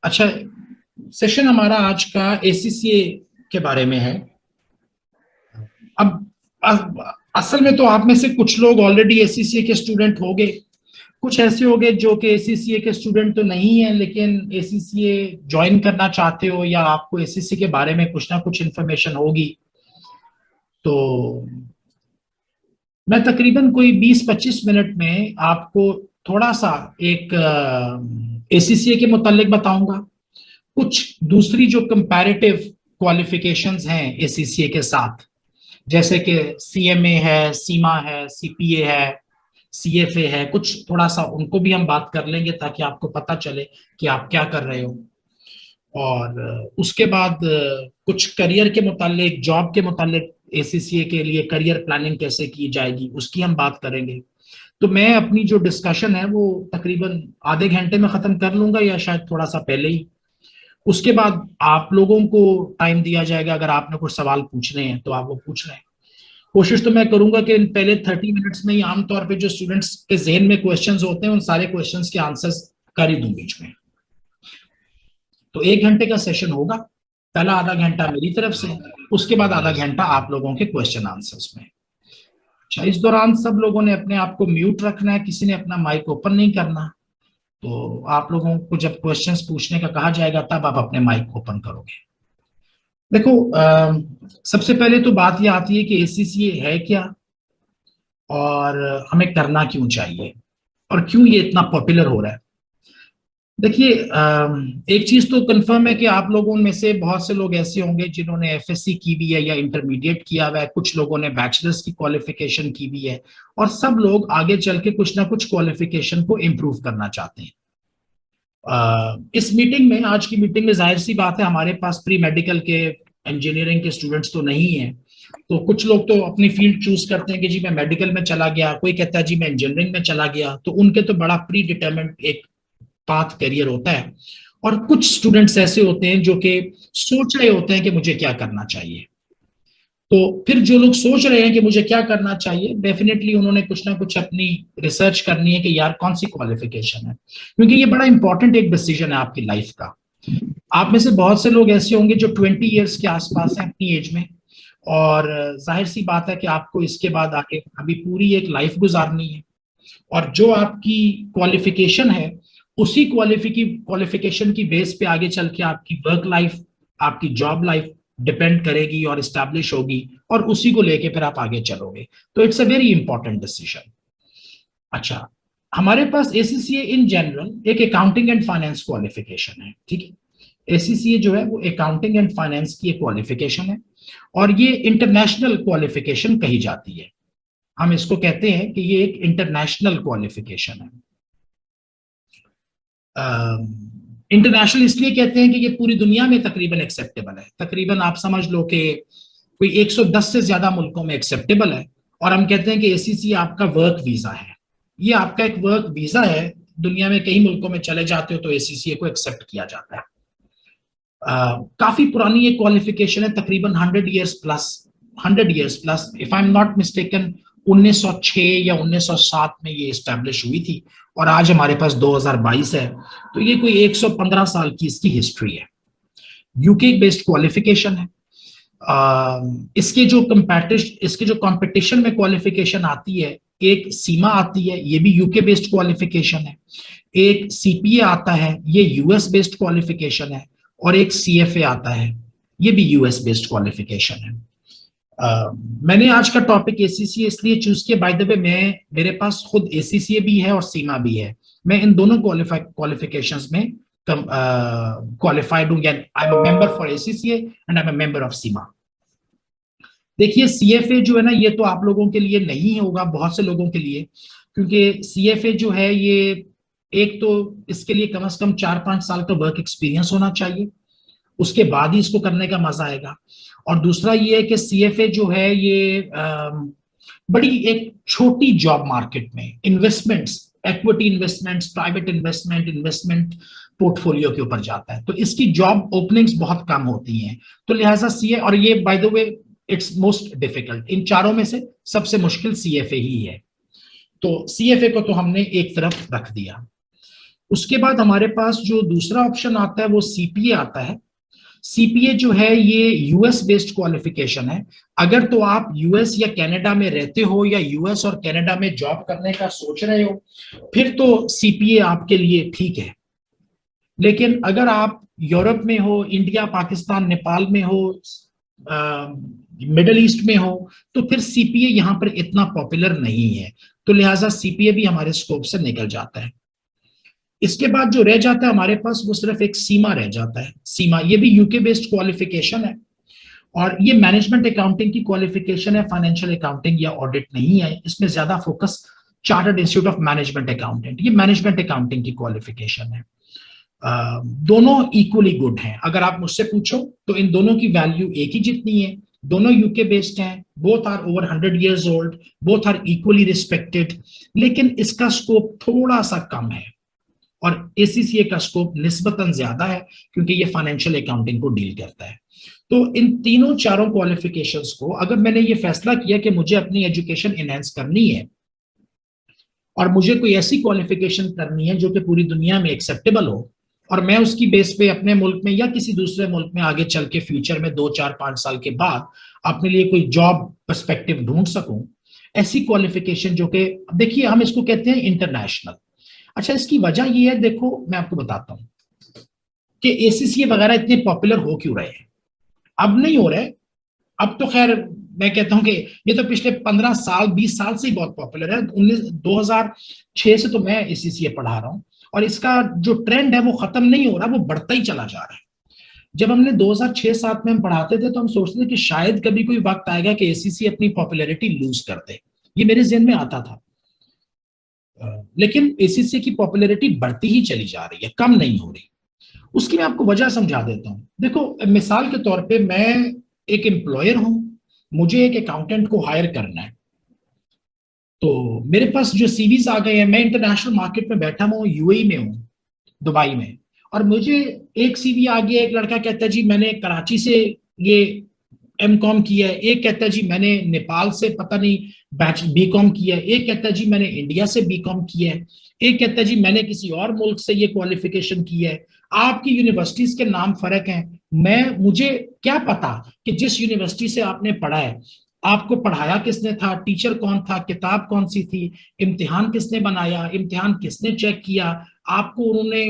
अच्छा, सेशन हमारा आज का एसीसीए के बारे में है। अब असल में तो आप में से कुछ लोग ऑलरेडी एसीसीए के स्टूडेंट होंगे, कुछ ऐसे होंगे जो कि एसीसीए के स्टूडेंट तो नहीं है लेकिन एसीसीए ज्वाइन करना चाहते हो या आपको एसीसीए के बारे में कुछ ना कुछ इंफॉर्मेशन होगी। तो मैं तकरीबन कोई 20-25 मिनट में आपको थोड़ा सा एक एसीसीए के मुतालिक बताऊंगा। कुछ दूसरी जो कंपैरेटिव क्वालिफिकेशंस हैं एसीसीए के साथ, जैसे कि सीएमए है, सीमा है, सीपीए है, सीएफए है, कुछ थोड़ा सा उनको भी हम बात कर लेंगे ताकि आपको पता चले कि आप क्या कर रहे हो। और उसके बाद कुछ करियर के मुतालिक, जॉब के मुतालिक एसीसीए के लिए करियर प्लानिंग कैसे की जाएगी उसकी हम बात करेंगे। तो मैं अपनी जो डिस्कशन है वो तकरीबन आधे घंटे में खत्म कर लूंगा या शायद थोड़ा सा पहले ही। उसके बाद आप लोगों को टाइम दिया जाएगा, अगर आपने कुछ सवाल पूछने हैं तो आप वो पूछ लें। कोशिश तो मैं करूंगा कि इन पहले 30 मिनट्स में ही आमतौर पे जो स्टूडेंट्स के जहन में क्वेश्चंस होते हैं उन सारे क्वेश्चंस के आंसर्स कर ही दूं बीच में। तो 1 घंटे का सेशन होगा। पहला आधा घंटा मेरी तरफ से, उसके बाद आधा घंटा आप लोगों के क्वेश्चन आंसर्स में। अच्छा, इस दौरान सब लोगों ने अपने आप को म्यूट रखना है, किसी ने अपना माइक ओपन नहीं करना। तो आप लोगों को जब क्वेश्चंस पूछने का कहा जाएगा तब आप अपने माइक ओपन करोगे। देखो, सबसे पहले तो बात यह आती है कि एसीसीए है क्या और हमें करना क्यों चाहिए और क्यों ये इतना पॉपुलर हो रहा है। देखिए, एक चीज तो कंफर्म है कि आप लोगों में से बहुत से लोग ऐसे होंगे जिन्होंने एफएससी की भी है या इंटरमीडिएट किया हुआ है, कुछ लोगों ने बैचलर्स की क्वालिफिकेशन की भी है, और सब लोग आगे चल के कुछ ना कुछ क्वालिफिकेशन को इम्प्रूव करना चाहते हैं। इस मीटिंग में, आज की मीटिंग में जाहिर सी बात है हमारे पास प्री मेडिकल के, इंजीनियरिंग के स्टूडेंट्स तो नहीं है। तो कुछ लोग तो अपनी फील्ड चूज करते हैं कि जी मैं मेडिकल में चला गया, कोई कहता है जी मैं इंजीनियरिंग में चला गया, तो उनके तो बड़ा प्री डिटरमिन्ड एक पाथ करियर होता है। और कुछ स्टूडेंट्स ऐसे होते हैं जो कि सोच रहे होते हैं कि मुझे क्या करना चाहिए। तो फिर जो लोग सोच रहे हैं कि मुझे क्या करना चाहिए, डेफिनेटली उन्होंने कुछ ना कुछ अपनी रिसर्च करनी है कि यार कौन सी क्वालिफिकेशन है, क्योंकि ये बड़ा इंपॉर्टेंट एक डिसीजन है आपकी लाइफ का। आप में से बहुत से लोग ऐसे होंगे जो 20 ईयर्स के आसपास हैं अपनी एज में, और जाहिर सी बात है कि आपको इसके बाद आके अभी पूरी एक लाइफ गुजारनी है। और जो आपकी क्वालिफिकेशन है उसी क्वालिफिकेशन की बेस पे आगे चल के आपकी वर्क लाइफ, आपकी जॉब लाइफ डिपेंड करेगी और स्टैब्लिश होगी, और उसी को लेके फिर आप आगे चलोगे। तो it's a very important decision. अच्छा, हमारे पास एसीसीए इन जनरल एक अकाउंटिंग एंड फाइनेंस क्वालिफिकेशन है, ठीक है। एसीसीए जो है वो अकाउंटिंग एंड फाइनेंस की एक क्वालिफिकेशन है, और ये इंटरनेशनल क्वालिफिकेशन कही जाती है। हम इसको कहते हैं कि ये एक इंटरनेशनल क्वालिफिकेशन है। इंटरनेशनल इसलिए कहते हैं कि ये पूरी दुनिया में तकरीबन एक्सेप्टेबल है। तकरीबन आप समझ लो कि कोई 110 से ज्यादा मुल्कों में एक्सेप्टेबल है। और हम कहते हैं कि एसीसी आपका वर्क वीजा है, ये आपका एक वर्क वीजा है। दुनिया में कई मुल्कों में चले जाते हो तो एसीसी को एक्सेप्ट किया जाता है। काफी पुरानी ये क्वालिफिकेशन है, तकरीबन 100 years plus. 100 years plus, if I am not mistaken 1906 या 1907 में ये स्टैब्लिश हुई थी, और आज हमारे पास 2022 है। तो ये कोई 115 साल की इसकी हिस्ट्री है। यूके बेस्ड क्वालिफिकेशन है। इसके जो कंपटीशन में क्वालिफिकेशन आती है, एक सीमा आती है, ये भी यूके बेस्ड क्वालिफिकेशन है। एक सीपीए आता है, ये यूएस बेस्ड क्वालिफिकेशन है। और एक सीएफए आता है, ये भी यूएस बेस्ड क्वालिफिकेशन है। मैंने आज का टॉपिक एसीसीए इसलिए चूज किया, बाय द वे मेरे पास खुद एसीसीए भी है और सीमा भी है। मैं इन दोनों क्वालिफिकेशंस में क्वालिफाइड हूं। I am a member for ACCA and I am a member of CIMA. देखिए, सीएफए जो है ना, ये तो आप लोगों के लिए नहीं होगा, बहुत से लोगों के लिए, क्योंकि सीएफए जो है ये, एक तो इसके लिए कम से कम 4-5 साल का वर्क एक्सपीरियंस होना चाहिए, उसके बाद ही इसको करने का मजा आएगा। और दूसरा ये है कि सीएफए जो है ये बड़ी एक छोटी जॉब मार्केट में investments, equity investments, private investment portfolio के ऊपर जाता है, तो इसकी जॉब ओपनिंग्स बहुत कम होती हैं। तो लिहाजा सीए, और ये by the way it's most difficult, इन चारों में से सबसे मुश्किल सीएफए ही है। तो सीएफए को तो हमने एक तरफ रख दिया। उसके बाद हमारे पास जो दूसरा ऑप्शन आता है वो सीपीए आता है। सीपीए जो है ये यूएस बेस्ड क्वालिफिकेशन है। अगर तो आप यूएस या कनाडा में रहते हो या यूएस और कनाडा में जॉब करने का सोच रहे हो, फिर तो सीपीए आपके लिए ठीक है। लेकिन अगर आप यूरोप में हो, इंडिया, पाकिस्तान, नेपाल में हो, मिडल ईस्ट में हो, तो फिर सीपीए यहां पर इतना पॉपुलर नहीं है, तो लिहाजा सीपीए भी हमारे स्कोप से निकल जाता है। इसके बाद जो रह जाता है हमारे पास वो सिर्फ एक सीमा रह जाता है। सीमा ये भी यूके बेस्ड क्वालिफिकेशन है और ये मैनेजमेंट अकाउंटिंग की क्वालिफिकेशन है, फाइनेंशियल अकाउंटिंग या ऑडिट नहीं है। इसमें ज्यादा focus chartered institute of management accountant, ये मैनेजमेंट अकाउंटिंग की क्वालिफिकेशन है। दोनों इक्वली गुड हैं। अगर आप मुझसे पूछो तो इन दोनों की वैल्यू एक ही जितनी है। दोनों यूके बेस्ड हैं, both are over 100 years old, both are equally respected, लेकिन इसका स्कोप थोड़ा सा कम है और एसीसीए का स्कोप निस्बतन ज्यादा है क्योंकि ये फाइनेंशियल अकाउंटिंग को डील करता है। तो इन तीनों चारों क्वालिफिकेशंस को अगर मैंने ये फैसला किया कि मुझे अपनी एजुकेशन एनहेंस करनी है और मुझे कोई ऐसी क्वालिफिकेशन करनी है जो कि पूरी दुनिया में एक्सेप्टेबल हो और मैं उसकी बेस पे अपने मुल्क में या किसी दूसरे मुल्क में आगे चल के फ्यूचर में 2 4 5 साल के बाद अपने लिए कोई जॉब पर्सपेक्टिव ढूंढ सकूं, ऐसी क्वालिफिकेशन जो कि देखिए हम इसको कहते हैं इंटरनेशनल। अच्छा, इसकी वजह ये है, देखो मैं आपको बताता हूं कि एसीसीए वगैरह इतने पॉपुलर हो क्यों रहे हैं। अब नहीं हो रहे, अब तो खैर मैं कहता हूं कि ये तो पिछले 15 साल 20 साल से ही बहुत पॉपुलर है। 2006 से तो मैं एसीसीए पढ़ा रहा हूं और इसका जो ट्रेंड है वो खत्म नहीं हो रहा, वो बढ़ता ही चला जा रहा है। जब हमने 2006-07 में हम पढ़ाते थे तो हम सोचते थे कि शायद कभी कोई वक्त आएगा कि एसीसी अपनी पॉपुलैरिटी लूज कर दे, ये मेरे ज़हन में आता था। लेकिन एसीसी की पॉपुलैरिटी बढ़ती ही चली जा रही है, कम नहीं हो रही। उसकी मैं आपको वजह समझा देता हूं। देखो मिसाल के तौर पे मैं एक एम्प्लॉयर हूं, मुझे एक अकाउंटेंट को हायर करना है, तो मेरे पास जो सीवीज आ गए हैं, मैं इंटरनेशनल मार्केट में बैठा हूं, यूएई में हूं, दुबई में, और मुझे एक सीवी आ गया, एक लड़का कहता है जी मैंने कराची से ये एमकॉम किया है, एक कहता है जी मैंने नेपाल से पता नहीं बीकॉम किया है, एक कहता है जी मैंने इंडिया से बीकॉम किया है, एक कहता है जी मैंने किसी और मुल्क से ये क्वालिफिकेशन किया है। आपकी यूनिवर्सिटीज के नाम फर्क हैं। मुझे क्या पता कि जिस यूनिवर्सिटी से आपने पढ़ा है, आपको पढ़ाया किसने था, टीचर कौन था, किताब कौन सी थी, इम्तिहान किसने बनाया, इम्तिहान किसने चेक किया, आपको उन्होंने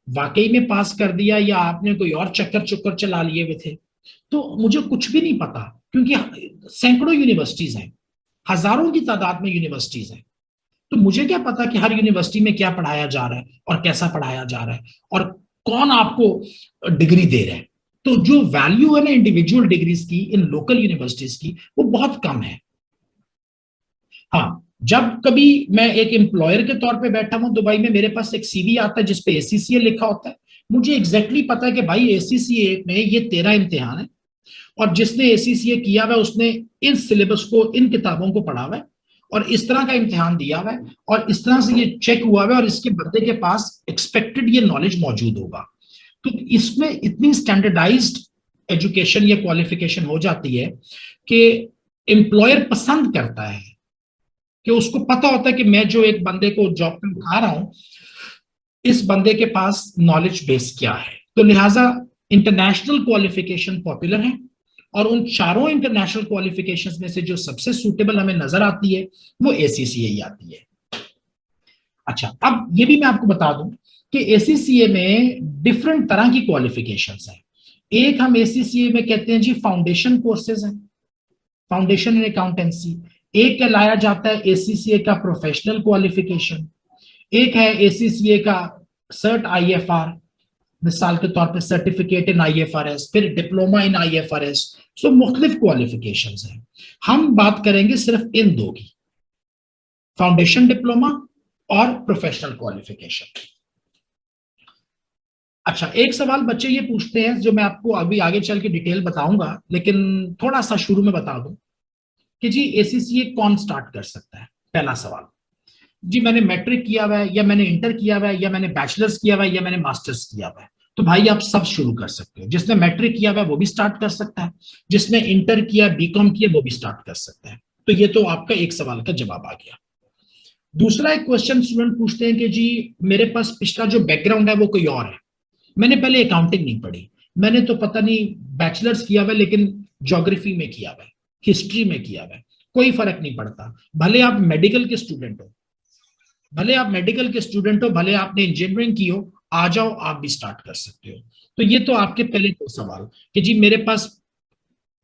वाकई में पास कर दिया या आपने कोई और चक्कर चुक्कर चला लिए हुए थे। तो मुझे कुछ भी नहीं पता क्योंकि सैकड़ों यूनिवर्सिटीज हैं, हजारों की तादाद में यूनिवर्सिटीज हैं। तो मुझे क्या पता कि हर यूनिवर्सिटी में क्या पढ़ाया जा रहा है और कैसा पढ़ाया जा रहा है और कौन आपको डिग्री दे रहा है। तो जो वैल्यू है ना इंडिविजुअल डिग्रीज की इन लोकल यूनिवर्सिटीज की, वो बहुत कम है। हाँ, जब कभी मैं एक एम्प्लॉयर के तौर पे बैठा हूं दुबई में, मेरे पास एक सीवी आता है जिसपे एसीसीए लिखा होता है, मुझे एग्जैक्टली पता है कि भाई एसीसीए में ये 13 इम्तिहान है और जिसने एसीसीए किया हुआ उसने इन सिलेबस को, इन किताबों को पढ़ा हुआ है और इस तरह का इम्तिहान दिया हुआ है और इस तरह से ये चेक हुआ हुआ है और इसके बंदे के पास एक्सपेक्टेड ये नॉलेज मौजूद होगा। तो इसमें इतनी स्टैंडर्डाइज्ड एजुकेशन या क्वालिफिकेशन हो जाती है कि एम्प्लॉयर पसंद करता है, कि उसको पता होता है कि मैं जो एक बंदे को जॉब पे उठा रहा हूं, इस बंदे के पास नॉलेज बेस क्या है। तो लिहाजा इंटरनेशनल क्वालिफिकेशन पॉपुलर है और उन चारों इंटरनेशनल क्वालिफिकेशंस में से जो सबसे सूटेबल हमें नजर आती है वो एसीसीए ही आती है। अच्छा, अब ये भी मैं आपको बता दूं कि एसीसीए में डिफरेंट तरह की क्वालिफिकेशंस हैं। एक हम एसीसीए में कहते हैं जी फाउंडेशन कोर्सेज हैं, फाउंडेशन इन अकाउंटेंसी। एक कहलाया जाता है एसीसीए का प्रोफेशनल क्वालिफिकेशन। एक है एसीसीए का सर्ट आईएफआर, मिसाल के तौर पे सर्टिफिकेट इन आईएफआरएस, फिर डिप्लोमा इन आईएफआरएस। सो मुख्तलिफ क्वालिफिकेशंस हैं। हम बात करेंगे सिर्फ इन दो की, फाउंडेशन डिप्लोमा और प्रोफेशनल क्वालिफिकेशन। अच्छा, एक सवाल बच्चे ये पूछते हैं जो मैं आपको अभी आगे चल के डिटेल बताऊंगा, लेकिन थोड़ा सा शुरू में बता दूं कि जी एसीसीए कौन स्टार्ट कर सकता है। पहला सवाल, जी मैंने मैट्रिक किया हुआ है या मैंने इंटर किया हुआ है या मैंने बैचलर्स किया हुआ है या मैंने मास्टर्स किया हुआ है। तो भाई आप सब शुरू कर सकते हो। जिसने मैट्रिक किया हुआ है वो भी स्टार्ट कर सकता है, जिसने इंटर किया, बीकॉम किया, वो भी स्टार्ट कर सकता है। तो ये तो आपका एक सवाल का जवाब आ गया। दूसरा एक क्वेश्चन स्टूडेंट पूछते हैं कि जी मेरे पास पिछला जो बैकग्राउंड है वो कोई और है, मैंने पहले अकाउंटिंग नहीं पढ़ी, मैंने तो पता नहीं बैचलर्स किया हुआ है लेकिन ज्योग्राफी में किया हुआ है, हिस्ट्री में किया हुआ है, कोई फर्क नहीं पड़ता, भले आप मेडिकल के स्टूडेंट हो, भले आप मेडिकल के स्टूडेंट हो, भले आपने इंजीनियरिंग की हो, आ जाओ आप भी स्टार्ट कर सकते हो। तो ये तो आपके पहले दो सवाल कि जी मेरे पास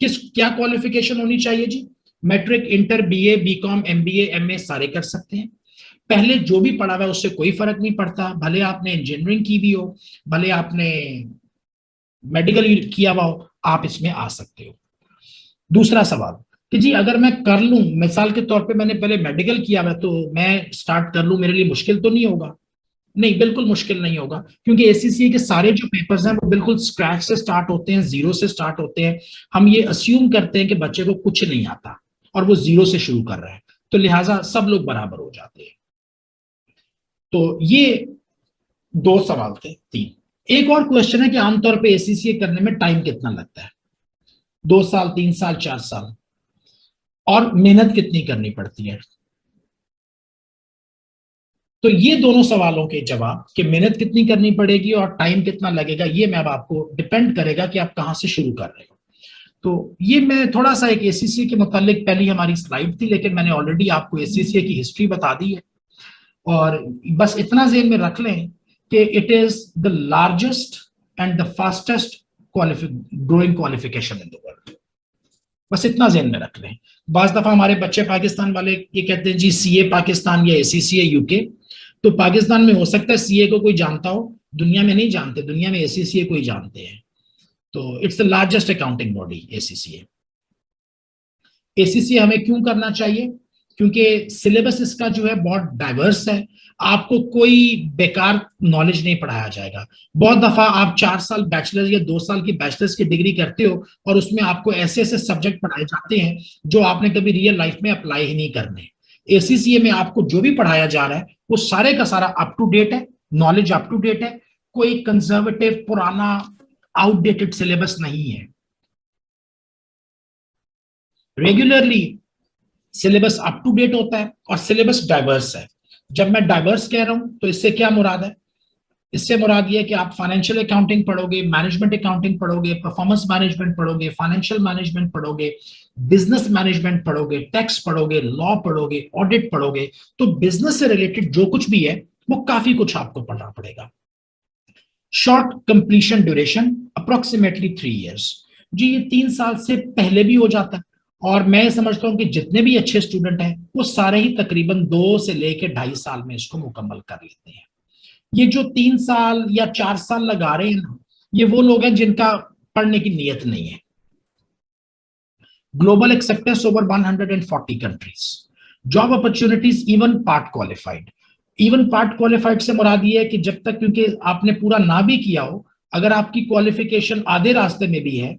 किस क्या क्वालिफिकेशन होनी चाहिए जी, matric, inter, BA, BCom, MBA, MA सारे कर सकते हैं। पहले जो भी पढ़ा हुआ है उससे कोई फर्क नहीं पड़ता, भले आपने इंजीनियरिंग की भी हो, भले आपने मेडिकल किया हुआ हो, आप इसमें आ सकते हो। दूसरा सवाल कि जी अगर मैं कर लूं, मिसाल के तौर पे मैंने पहले मेडिकल किया हुआ है तो मैं स्टार्ट कर लूं, मेरे लिए मुश्किल तो नहीं होगा? नहीं, बिल्कुल मुश्किल नहीं होगा, क्योंकि एसीसीए के सारे जो पेपर्स हैं वो बिल्कुल स्क्रैच से स्टार्ट होते हैं, जीरो से स्टार्ट होते हैं। हम ये अस्यूम करते हैं कि बच्चे को कुछ नहीं आता और वो जीरो से शुरू कर रहा है, तो लिहाजा सब लोग बराबर हो जाते हैं। तो ये दो सवाल थे, तीन। एक और क्वेश्चन है कि आमतौर पे एसीसीए करने में टाइम कितना लगता है, 2 साल, 3 साल, 4 साल, और मेहनत कितनी करनी पड़ती है? तो ये दोनों सवालों के जवाब कि मेहनत कितनी करनी पड़ेगी और टाइम कितना लगेगा, ये मैं अब आपको डिपेंड करेगा कि आप कहां से शुरू कर रहे हो। तो ये मैं थोड़ा सा एक एसीसीए के मुतालिक, पहली हमारी स्लाइड थी लेकिन मैंने ऑलरेडी आपको एसीसीए की हिस्ट्री बता दी है, और बस इतना ज़हन में रख लें कि it is the largest and the fastest growing qualification in the world. बस इतना ज़हन में रख लें। बाज दफा हमारे बच्चे पाकिस्तान वाले ये कहते हैं जी सीए पाकिस्तान या एसीसीए यूके, तो पाकिस्तान में हो सकता है सीए को कोई जानता हो, दुनिया में नहीं जानते, दुनिया में एसीसीए को ही जानते हैं। तो it's the largest accounting body ACCA. ACCA हमें क्यों करना चाहिए? क्योंकि सिलेबस इसका जो है बहुत डाइवर्स है, आपको कोई बेकार नॉलेज नहीं पढ़ाया जाएगा। बहुत दफा आप 4 साल बैचलर या 2 साल की बैचलर्स की डिग्री करते हो और उसमें आपको ऐसे ऐसे सब्जेक्ट पढ़ाए जाते हैं जो आपने कभी रियल लाइफ में अप्लाई ही नहीं करने। एसीसीए में आपको जो भी पढ़ाया जा रहा है वो सारे का सारा अप टू डेट है, नॉलेज अप टू डेट है, कोई कंजर्वेटिव पुराना आउटडेटेड सिलेबस नहीं है। Regularly syllabus up to date होता है और सिलेबस डाइवर्स है। जब मैं डाइवर्स कह रहा हूं तो इससे क्या मुराद है? इससे मुराद ये है कि आप फाइनेंशियल अकाउंटिंग पढ़ोगे, मैनेजमेंट अकाउंटिंग पढ़ोगे, परफॉर्मेंस मैनेजमेंट पढ़ोगे, फाइनेंशियल मैनेजमेंट पढ़ोगे, बिजनेस मैनेजमेंट पढ़ोगे, टैक्स पढ़ोगे, लॉ पढ़ोगे, ऑडिट पढ़ोगे। तो बिजनेस से रिलेटेड जो कुछ भी है वो काफी कुछ आपको पढ़ना पड़ेगा। Short completion duration approximately 3 years. जी ये 3 साल से पहले भी हो जाता है, और मैं समझता हूं कि जितने भी अच्छे स्टूडेंट हैं वो सारे ही तकरीबन 2 से लेकर 2.5 साल में इसको मुकम्मल कर लेते हैं। ये जो 3 साल या 4 साल लगा रहे हैं ना, ये वो लोग हैं जिनका पढ़ने की नीयत नहीं है। Global acceptance over 140 countries, job opportunities even part qualified. Even part qualified से मुराद ये है कि जब तक, क्योंकि आपने पूरा ना भी किया हो, अगर आपकी क्वालिफिकेशन आधे रास्ते में भी है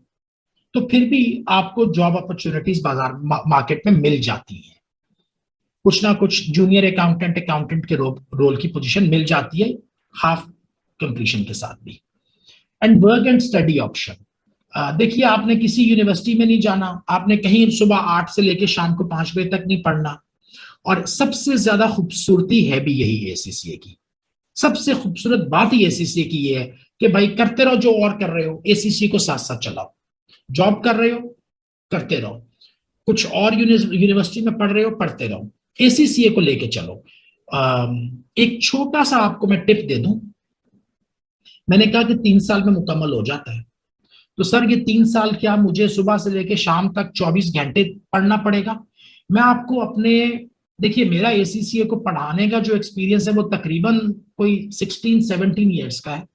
तो फिर भी आपको जॉब अपॉर्चुनिटीज बाजार मार्केट में मिल जाती है। कुछ ना कुछ जूनियर अकाउंटेंट, अकाउंटेंट के रोल की पोजीशन मिल जाती है हाफ कंप्लीशन के साथ भी। And work and study option, देखिए आपने किसी यूनिवर्सिटी में नहीं जाना, आपने कहीं सुबह 8 से लेकर शाम को 5 बजे तक नहीं पढ़ना, और सबसे ज्यादा खूबसूरती है भी यही एसीसीए की। सबसे खूबसूरत बात ही एसीसीए की ये है कि भाई करते रहो जो और कर रहे हो, एसीसीए को साथ साथ चलाओ। जॉब कर रहे हो, करते रहो, कुछ और यूनिवर्सिटी में पढ़ रहे हो, पढ़ते रहो, एसीसीए को लेके चलो। एक छोटा सा आपको मैं टिप दे दूं, मैंने कहा कि 3 साल में मुकम्मल हो जाता है, तो सर ये 3 साल क्या मुझे सुबह से लेकर शाम तक 24 घंटे पढ़ना पड़ेगा? मैं आपको अपने, देखिए मेरा एसीसीए को पढ़ाने का जो एक्सपीरियंस है वो तकरीबन कोई 16-17 ईयर्स का है,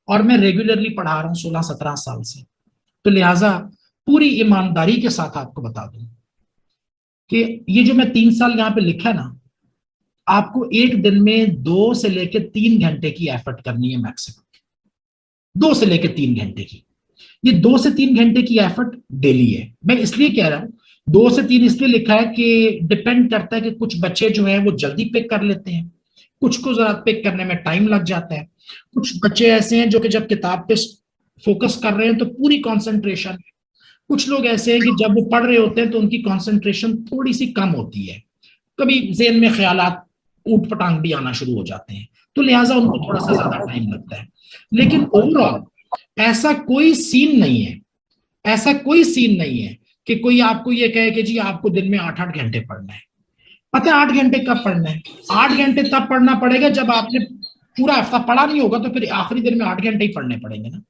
और मैं रेगुलरली पढ़ा रहा हूँ 16-17 साल से। तो लिहाजा पूरी ईमानदारी के साथ आपको बता दूं कि ये जो मैं 3 साल यहाँ पे लिखा ना, आपको एक दिन में 2 से लेकर 3 घंटे की एफर्ट करनी है मैक्सिमम, 2 से लेकर 3 घंटे की। ये 2 से 3 घंटे की एफर्ट डेली है। मैं इसलिए कह रहा हूं 2 से 3 इसलिए लिखा है कि डिपेंड करता है कि कुछ बच्चे जो है वो जल्दी पिक कर लेते हैं, कुछ को जरा पिक करने में टाइम लग जाता है, कुछ बच्चे ऐसे हैं जो कि जब किताब पे फोकस कर रहे हैं तो पूरी कंसंट्रेशन, कुछ लोग ऐसे हैं कि जब वो पढ़ रहे होते हैं तो उनकी कंसंट्रेशन थोड़ी सी कम होती है। कभी जेहन में ख्यालात ऊट पटांग भी आना शुरू हो जाते हैं, तो लिहाजा उनको थोड़ा सा ज्यादा टाइम लगता है। लेकिन ओवरऑल ऐसा कोई सीन नहीं है, ऐसा कोई सीन नहीं है कि कोई आपको ये कहे कि जी आपको दिन में 8-8 घंटे पढ़ना है। पता है 8 घंटे कब पढ़ना है? 8 घंटे तब पढ़ना पड़ेगा जब आपने पूरा हफ्ता पढ़ा नहीं होगा, तो फिर आखिरी दिन में 8 घंटे ही पढ़ने पड़ेंगे ना।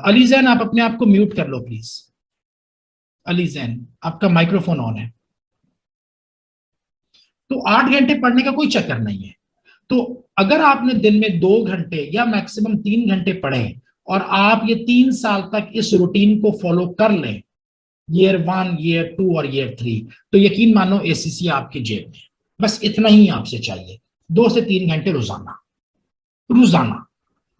अली जैन, आप अपने आप को म्यूट कर लो प्लीज। अली जैन, आपका माइक्रोफोन ऑन है। तो 8 घंटे पढ़ने का कोई चक्कर नहीं है। तो अगर आपने दिन में 2 घंटे या मैक्सिमम 3 घंटे पढ़े और आप ये 3 साल तक इस रूटीन को फॉलो कर लें, ईयर 1, ईयर 2 और ईयर 3, तो यकीन मानो एसीसी आपकी जेब में। बस इतना ही आपसे चाहिए, 2 से 3 घंटे रोजाना, रोजाना।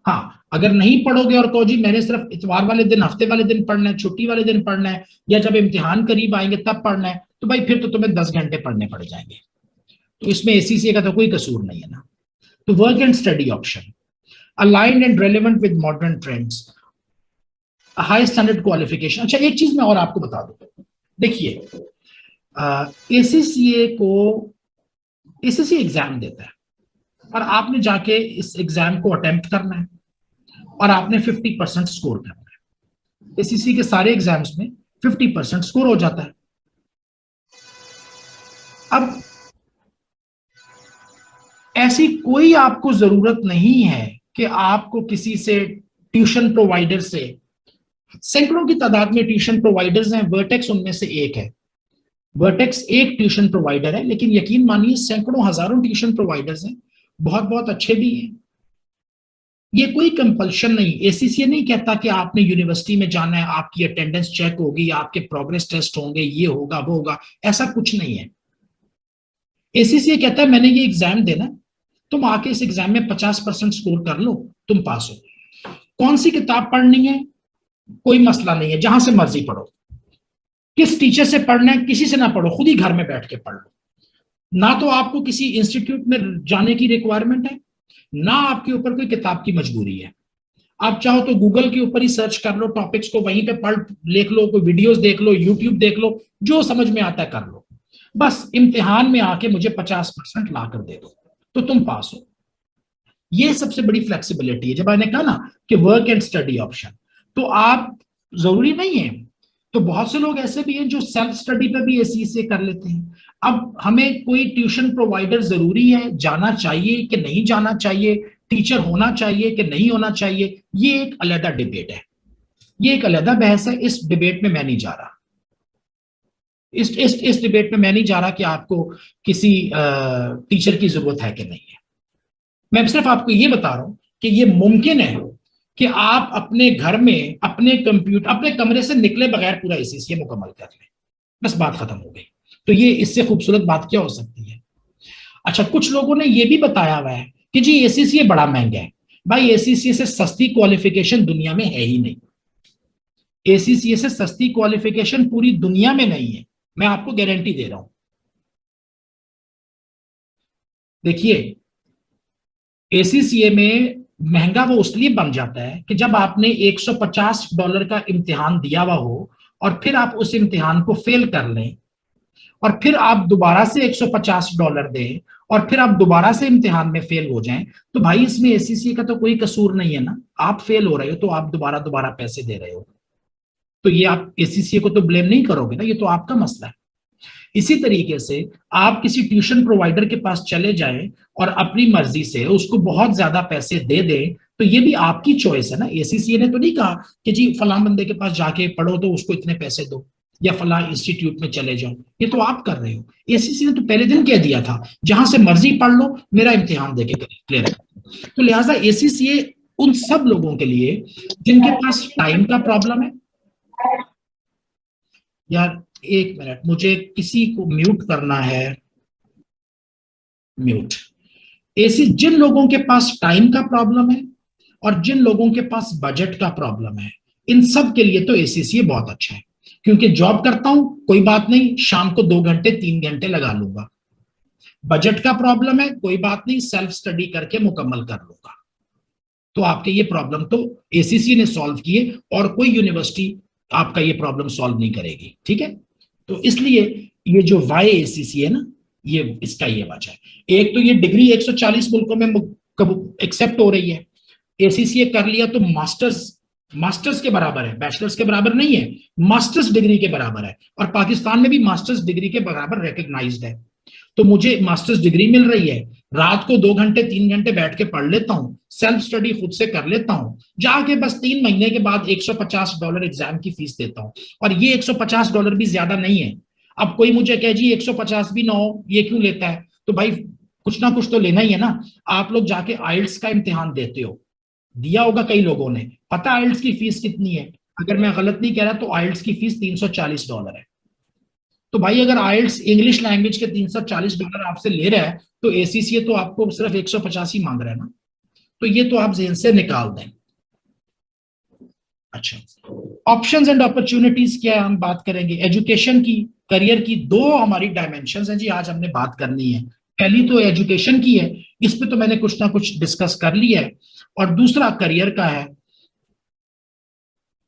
हाँ, अगर नहीं पढ़ोगे और कहो जी मैंने सिर्फ इतवार वाले दिन, हफ्ते वाले दिन पढ़ना है, छुट्टी वाले दिन पढ़ना है, या जब इम्तिहान करीब आएंगे तब पढ़ना है, तो भाई फिर तो तुम्हें 10 घंटे पढ़ने पड़ जाएंगे। तो इसमें एसीसी का तो कोई कसूर नहीं है ना। तो work and study option, aligned and relevant with modern trends, high standard qualification. अच्छा, एक चीज मैं और आपको बता दूं, देखिए एसीसीए को, एसीसी एग्जाम देता है और आपने जाके इस एग्जाम को अटेम्प्ट करना है और आपने 50% स्कोर करना है। एसीसी के सारे एग्जाम्स में 50% स्कोर हो जाता है। अब ऐसी कोई आपको जरूरत नहीं है कि आपको किसी से, ट्यूशन प्रोवाइडर से, सैकड़ों की तादाद में ट्यूशन प्रोवाइडर्स हैं, वर्टेक्स उनमें से एक है। वर्टेक्स एक ट्यूशन प्रोवाइडर है, लेकिन यकीन मानिए सैकड़ों हजारों ट्यूशन प्रोवाइडर्स हैं, बहुत बहुत अच्छे भी हैं। ये कोई कंपल्शन नहीं, एसीसीए नहीं कहता कि आपने यूनिवर्सिटी में जाना है, आपकी अटेंडेंस चेक होगी, आपके प्रोग्रेस टेस्ट होंगे, ये होगा वो होगा, ऐसा कुछ नहीं है। एसीसीए कहता है मैंने ये एग्जाम देना, तुम आके इस एग्जाम में 50% स्कोर कर लो, तुम पास हो। कौन सी किताब पढ़नी है कोई मसला नहीं है, जहां से मर्जी पढ़ो। किस टीचर से पढ़ना है, किसी से ना पढ़ो, खुद ही घर में बैठ के पढ़ लो। ना तो आपको किसी इंस्टीट्यूट में जाने की रिक्वायरमेंट है, ना आपके ऊपर कोई किताब की मजबूरी है। आप चाहो तो गूगल के ऊपर ही सर्च कर लो, टॉपिक्स को वहीं पे पढ़ लिख लो, कोई वीडियोस देख लो, यूट्यूब देख लो, जो समझ में आता है कर लो। बस इम्तिहान में आके मुझे 50% ला कर दे दो तो तुम पास हो। ये सबसे बड़ी फ्लेक्सिबिलिटी है। जब मैंने कहा ना कि वर्क एंड स्टडी ऑप्शन, तो आप, जरूरी नहीं है, तो बहुत से लोग ऐसे भी हैं जो सेल्फ स्टडी पे भी एसी से कर लेते हैं। अब हमें कोई ट्यूशन प्रोवाइडर जरूरी है, जाना चाहिए कि नहीं जाना चाहिए, टीचर होना चाहिए कि नहीं होना चाहिए, ये एक अलग डिबेट है, ये एक अलग बहस है। इस डिबेट में मैं नहीं जा रहा, इस डिबेट में मैं नहीं जा रहा कि आपको किसी टीचर की जरूरत है कि नहीं है। मैं सिर्फ आपको ये बता रहा हूं कि ये मुमकिन है कि आप अपने घर में, अपने कंप्यूटर, अपने कमरे से निकले बगैर पूरा एसीसीए मुकम्मल कर लें, बस बात खत्म हो गई। तो ये इससे खूबसूरत बात क्या हो सकती है? अच्छा, कुछ लोगों ने ये भी बताया हुआ है कि जी एसीसीए बड़ा महंगा है। भाई एसीसीए से सस्ती क्वालिफिकेशन दुनिया में है ही नहीं। एसीसीए से सस्ती क्वालिफिकेशन पूरी दुनिया में नहीं है, मैं आपको गारंटी दे रहा हूं। देखिए, एसीसीए में महंगा वो इसलिए बन जाता है कि जब आपने $150 का इम्तिहान दिया हुआ हो और फिर आप उस इम्तिहान को फेल कर लें और फिर आप दोबारा से $150 दें और फिर आप दोबारा से इम्तिहान में फेल हो जाएं, तो भाई इसमें एसीसीए का तो कोई कसूर नहीं है ना। आप फेल हो रहे हो तो आप दोबारा दोबारा पैसे दे रहे हो, तो ये आप एसीसीए को तो ब्लेम नहीं करोगे ना, ये तो आपका मसला है। इसी तरीके से आप किसी ट्यूशन प्रोवाइडर के पास चले जाएं और अपनी मर्जी से उसको बहुत ज्यादा पैसे दे दें, तो ये भी आपकी चॉइस है ना। एसीसीए ने तो नहीं कहा कि जी फलां बंदे के पास जाके पढ़ो तो उसको इतने पैसे दो, या फलां इंस्टीट्यूट में चले जाओ, ये तो आप कर रहे हो। एसीसीए ने तो पहले दिन कह दिया था जहां से मर्जी पढ़ लो, मेरा इम्तिहान देके क्लियर है। तो लिहाजा एसीसीए उन सब लोगों के लिए जिनके पास टाइम का प्रॉब्लम है। यार एक मिनट, मुझे किसी को म्यूट करना है, म्यूट। ऐसे जिन लोगों के पास टाइम का प्रॉब्लम है और जिन लोगों के पास बजट का प्रॉब्लम है, इन सब के लिए तो एसीसीए बहुत अच्छा है। क्योंकि जॉब करता हूं, कोई बात नहीं, शाम को 2 घंटे 3 घंटे लगा लूंगा। बजट का प्रॉब्लम है, कोई बात नहीं, सेल्फ स्टडी करके मुकम्मल कर लूंगा। तो आपके ये प्रॉब्लम तो एसीसीए ने सॉल्व किए और कोई यूनिवर्सिटी आपका ये प्रॉब्लम सॉल्व नहीं करेगी, ठीक है। तो इसलिए ये जो वाई एसीसी है ना, ये इसका ये वजह है। एक तो ये डिग्री 140 मुल्कों में एक्सेप्ट हो रही है, एसीसीए कर लिया तो मास्टर्स, मास्टर्स के बराबर है, बैचलर्स के बराबर नहीं है, मास्टर्स डिग्री के बराबर है, और पाकिस्तान में भी मास्टर्स डिग्री के बराबर रिकग्नाइज्ड है। तो मुझे मास्टर्स डिग्री मिल रही है, रात को 2 घंटे 3 घंटे बैठ के पढ़ लेता हूं, सेल्फ स्टडी खुद से कर लेता हूं, जाके बस 3 महीने के बाद $150 एग्जाम की फीस देता हूं। और ये $150 भी ज्यादा नहीं है। अब कोई मुझे कहे जी 150 भी ना हो, ये क्यों लेता है? तो भाई कुछ ना कुछ तो लेना ही है ना। आप लोग जाके आइल्स का इम्तिहान देते हो, दिया होगा कई लोगों ने, पता आइल्स की फीस कितनी है? अगर मैं गलत नहीं कह रहा तो आइल्स की फीस $340 है। तो भाई अगर आइल्स इंग्लिश लैंग्वेज के $340 आपसे ले रहा है, तो एसीसीए तो आपको सिर्फ 150 ही मांग रहा है ना। तो ये तो आप जेहन से निकाल दें। अच्छा, ऑप्शंस एंड अपॉर्चुनिटीज क्या है, हम बात करेंगे एजुकेशन की, करियर की। दो हमारी डायमेंशंस हैं जी, आज हमने बात करनी है। पहली तो एजुकेशन की है, इस पे तो मैंने कुछ ना कुछ डिस्कस कर लिया है, और दूसरा करियर का है।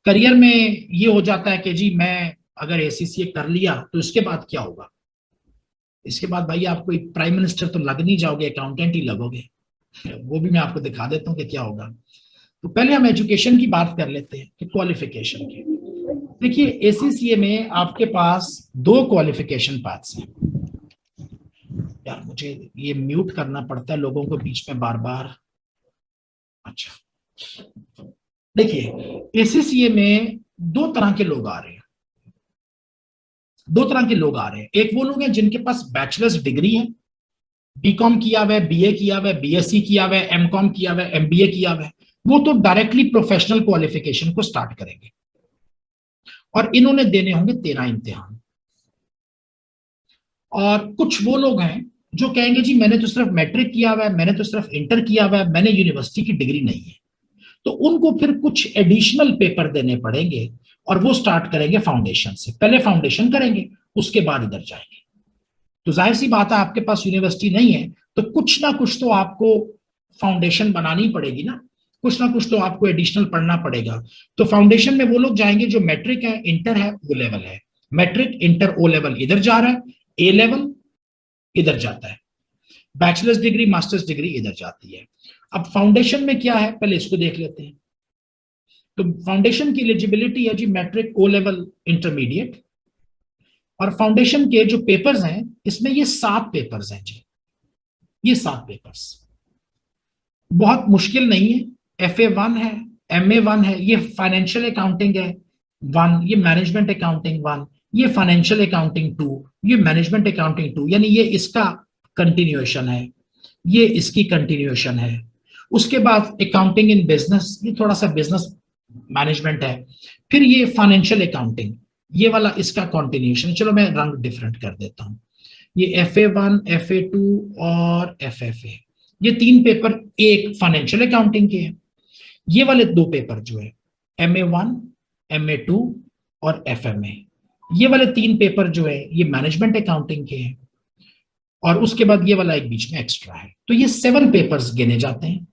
करियर में ये हो जाता है कि जी मैं अगर एसीसीए कर लिया तो इसके बाद क्या होगा? इसके बाद भाई आप कोई प्राइम मिनिस्टर तो लग नहीं जाओगे, अकाउंटेंट ही लगोगे। वो भी मैं आपको दिखा देता हूँ कि क्या होगा। तो पहले हम एजुकेशन की बात कर लेते हैं कि क्वालिफिकेशन की। देखिए एसीसीए में आपके पास दो क्वालिफिकेशन पाथ्स हैं। यार मुझे ये म्यूट करना पड़ता है लोगों को बीच में बार बार। अच्छा, देखिए एसीसीए में दो तरह के लोग आ रहे हैं, दो तरह के लोग आ रहे हैं। एक वो लोग हैं जिनके पास बैचलर्स डिग्री है, बीकॉम किया हुआ है, बीए किया हुआ है, बीएससी किया हुआ है, एमकॉम किया हुआ है, एमबीए किया हुआ है। वो तो डायरेक्टली प्रोफेशनल क्वालिफिकेशन को स्टार्ट करेंगे, और इन्होंने देने होंगे 13 इम्तिहान। और कुछ वो लोग हैं जो कहेंगे जी मैंने तो सिर्फ मैट्रिक किया हुआ है, मैंने तो सिर्फ इंटर किया हुआ है, मैंने यूनिवर्सिटी की डिग्री नहीं है। तो उनको फिर कुछ एडिशनल पेपर देने पड़ेंगे, और वो स्टार्ट करेंगे फाउंडेशन से। पहले फाउंडेशन करेंगे, उसके बाद इधर जाएंगे। तो जाहिर सी बात है आपके पास यूनिवर्सिटी नहीं है, तो कुछ ना कुछ तो आपको फाउंडेशन बनानी पड़ेगी ना, कुछ ना कुछ तो आपको एडिशनल पढ़ना पड़ेगा। तो फाउंडेशन में वो लोग जाएंगे जो मैट्रिक है, इंटर है, ओ लेवल है। मैट्रिक इंटर ओ लेवल इधर जा रहा है, ए लेवल इधर जाता है, बैचलर्स डिग्री मास्टर्स डिग्री इधर जाती है। अब फाउंडेशन में क्या है पहले इसको देख लेते हैं। तो फाउंडेशन की एलिजिबिलिटी है जी मैट्रिक, ओ लेवल, इंटरमीडिएट। और फाउंडेशन के जो पेपर्स हैं इसमें ये 7 पेपर्स हैं जी, ये 7 पेपर्स बहुत मुश्किल नहीं है। FA1 है, MA1 है, ये फाइनेंशियल अकाउंटिंग है 1, ये मैनेजमेंट अकाउंटिंग 1, ये फाइनेंशियल अकाउंटिंग 2, ये मैनेजमेंट अकाउंटिंग 2, यानी ये इसका कंटिन्यूएशन है, ये इसकी कंटिन्यूएशन है। उसके बाद अकाउंटिंग इन बिजनेस, ये थोड़ा सा बिजनेस मैनेजमेंट है। फिर ये फाइनेंशियल अकाउंटिंग, ये वाला इसका कंटिन्यूएशन। चलो मैं रंग डिफरेंट कर देता हूं। ये FA1, FA2 और FFA, ये 3 पेपर एक फाइनेंशियल अकाउंटिंग के हैं। ये वाले 2 पेपर जो है MA1, MA2 और FMA, ये वाले 3 पेपर जो है ये मैनेजमेंट अकाउंटिंग के हैं। और उसके बाद ये वाला एक बीच में एक्स्ट्रा है। तो ये 7 पेपर्स गिने जाते हैं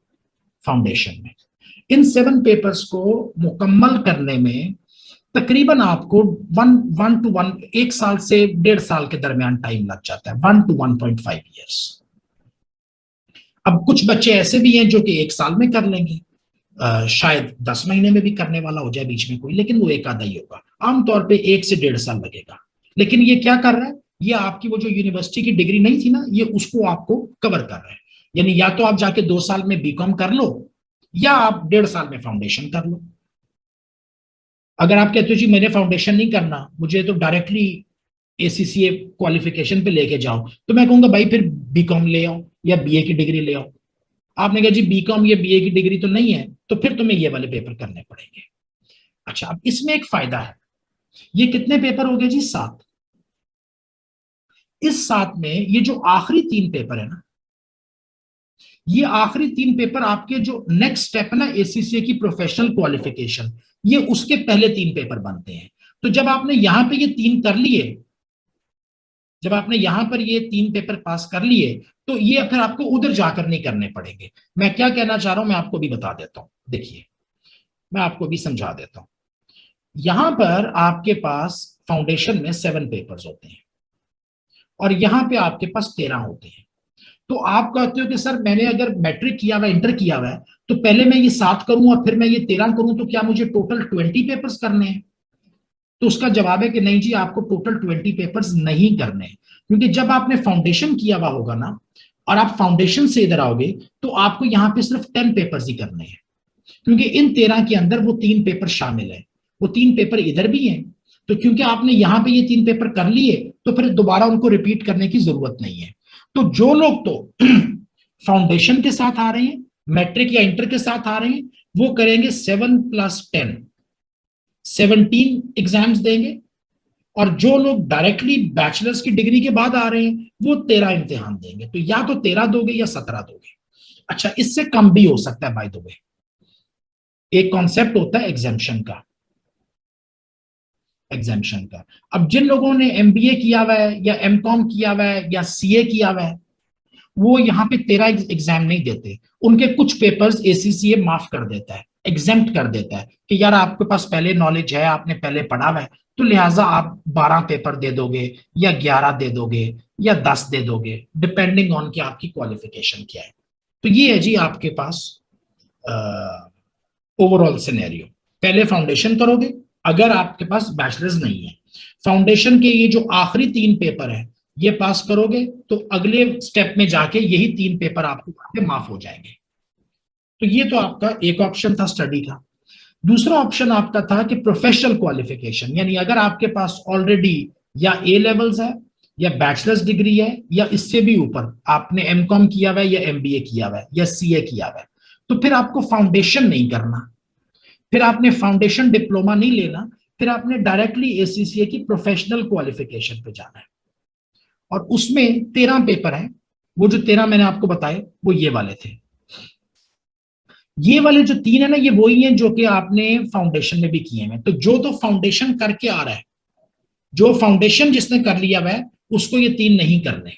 फाउंडेशन में। इन 7 पेपर्स को मुकम्मल करने में तकरीबन आपको 1 साल से 1.5 साल के दरमियान टाइम लग जाता है, 1 to 1.5 ईयर्स। अब कुछ बच्चे ऐसे भी हैं जो कि 1 साल में कर लेंगे, शायद 10 महीने में भी करने वाला हो जाए बीच में कोई, लेकिन वो एक आधा ही होगा। आमतौर पे 1 से 1.5 साल लगेगा। लेकिन ये क्या कर रहा है, ये आपकी वो जो यूनिवर्सिटी की डिग्री नहीं थी ना, ये उसको आपको कवर कर रहा है। यानी या तो आप जाके 2 साल में बीकॉम कर लो, या आप 1.5 साल में फाउंडेशन कर लो। अगर आप कहते हो जी मैंने फाउंडेशन नहीं करना, मुझे तो डायरेक्टली एसीसीए क्वालिफिकेशन पे लेके जाओ, तो मैं कहूंगा भाई फिर बीकॉम ले आओ या बीए की डिग्री ले आओ। आपने कहा जी बीकॉम या बीए की डिग्री तो नहीं है, तो फिर तुम्हें ये वाले पेपर करने पड़ेंगे। अच्छा, अब इसमें एक फायदा है, ये कितने पेपर हो गए जी? 7। इस 7 में ये जो आखिरी 3 पेपर है ना, ये आखिरी 3 पेपर आपके जो नेक्स्ट स्टेप है ना एसीसीए की प्रोफेशनल क्वालिफिकेशन, ये उसके पहले 3 पेपर बनते हैं। तो जब आपने यहां पे ये 3 कर लिए, जब आपने यहां पर ये 3 पेपर पास कर लिए, तो ये फिर आपको उधर जाकर नहीं करने पड़ेंगे। मैं क्या कहना चाह रहा हूं मैं आपको भी बता देता हूं। देखिए मैं आपको भी समझा देता हूं। यहां पर आपके पास फाउंडेशन में 7 पेपर्स होते हैं, और यहाँ पे आपके पास 13 होते हैं। तो आप कहते हो कि सर मैंने अगर मैट्रिक किया हुआ, इंटर किया हुआ है, तो पहले मैं ये 7 करूं और फिर मैं ये 13 करूं, तो क्या मुझे टोटल 20 पेपर्स करने हैं? तो उसका जवाब है कि नहीं जी, आपको टोटल 20 पेपर्स नहीं करने, क्योंकि जब आपने फाउंडेशन किया हुआ होगा ना, और आप फाउंडेशन से इधर आओगे, तो आपको यहाँ पे सिर्फ 10 पेपर्स ही करने हैं, क्योंकि इन 13 के अंदर वो 3 पेपर शामिल है, वो 3 पेपर इधर भी हैं। तो क्योंकि आपने यहाँ पे ये 3 पेपर कर लिए, तो फिर दोबारा उनको रिपीट करने की जरूरत नहीं है। तो जो लोग तो फाउंडेशन के साथ आ रहे हैं, मैट्रिक या इंटर के साथ आ रहे हैं, वो करेंगे 7+10, 17 एग्जाम्स देंगे। और जो लोग डायरेक्टली बैचलर्स की डिग्री के बाद आ रहे हैं, वो 13 इम्तिहान देंगे। तो या तो 13 दोगे या 17 दोगे। अच्छा, इससे कम भी हो सकता है बाय द वे। एक कॉन्सेप्ट होता है एग्जाम्शन का, एग्जाम्शन का। अब जिन लोगों ने एमबीए किया हुआ है या एमकॉम किया हुआ है या सीए किया हुआ है, वो यहाँ पे 13 एग्जाम नहीं देते। उनके कुछ पेपर्स एसीसीए माफ कर देता है, एग्जेम्प्ट कर देता है कि यार आपके पास पहले नॉलेज है, आपने पहले पढ़ा हुआ है, तो लिहाजा आप 12 पेपर दे दोगे या 11 दे दोगे या 10 दे दोगे, डिपेंडिंग ऑन कि आपकी क्वालिफिकेशन क्या है। तो ये है जी आपके पास ओवरऑल सिनेरियो। पहले फाउंडेशन करोगे, अगर आपके पास बैचलर्स नहीं है, फाउंडेशन के ये जो आखिरी 3 पेपर है ये पास करोगे, तो अगले स्टेप में जाके यही 3 पेपर आपको माफ हो जाएंगे। तो ये तो आपका एक ऑप्शन था स्टडी का। दूसरा ऑप्शन आपका था कि प्रोफेशनल क्वालिफिकेशन, यानी अगर आपके पास ऑलरेडी या ए लेवल्स है या बैचलर्स डिग्री है या इससे भी ऊपर आपने एमकॉम किया हुआ है या एमबीए किया हुआ है या सीए किया हुआ है, तो फिर आपको फाउंडेशन नहीं करना, फिर आपने फाउंडेशन डिप्लोमा नहीं लेना, फिर आपने डायरेक्टली एसीसीए की प्रोफेशनल क्वालिफिकेशन पे जाना है। और उसमें 13 पेपर है। वो जो 13 मैंने आपको बताए वो ये वाले थे। ये वाले जो 3 है ना, ये वही है जो कि आपने फाउंडेशन में भी किए हैं। तो जो तो फाउंडेशन करके आ रहा है, जो फाउंडेशन जिसने कर लिया वह, उसको ये 3 नहीं करने।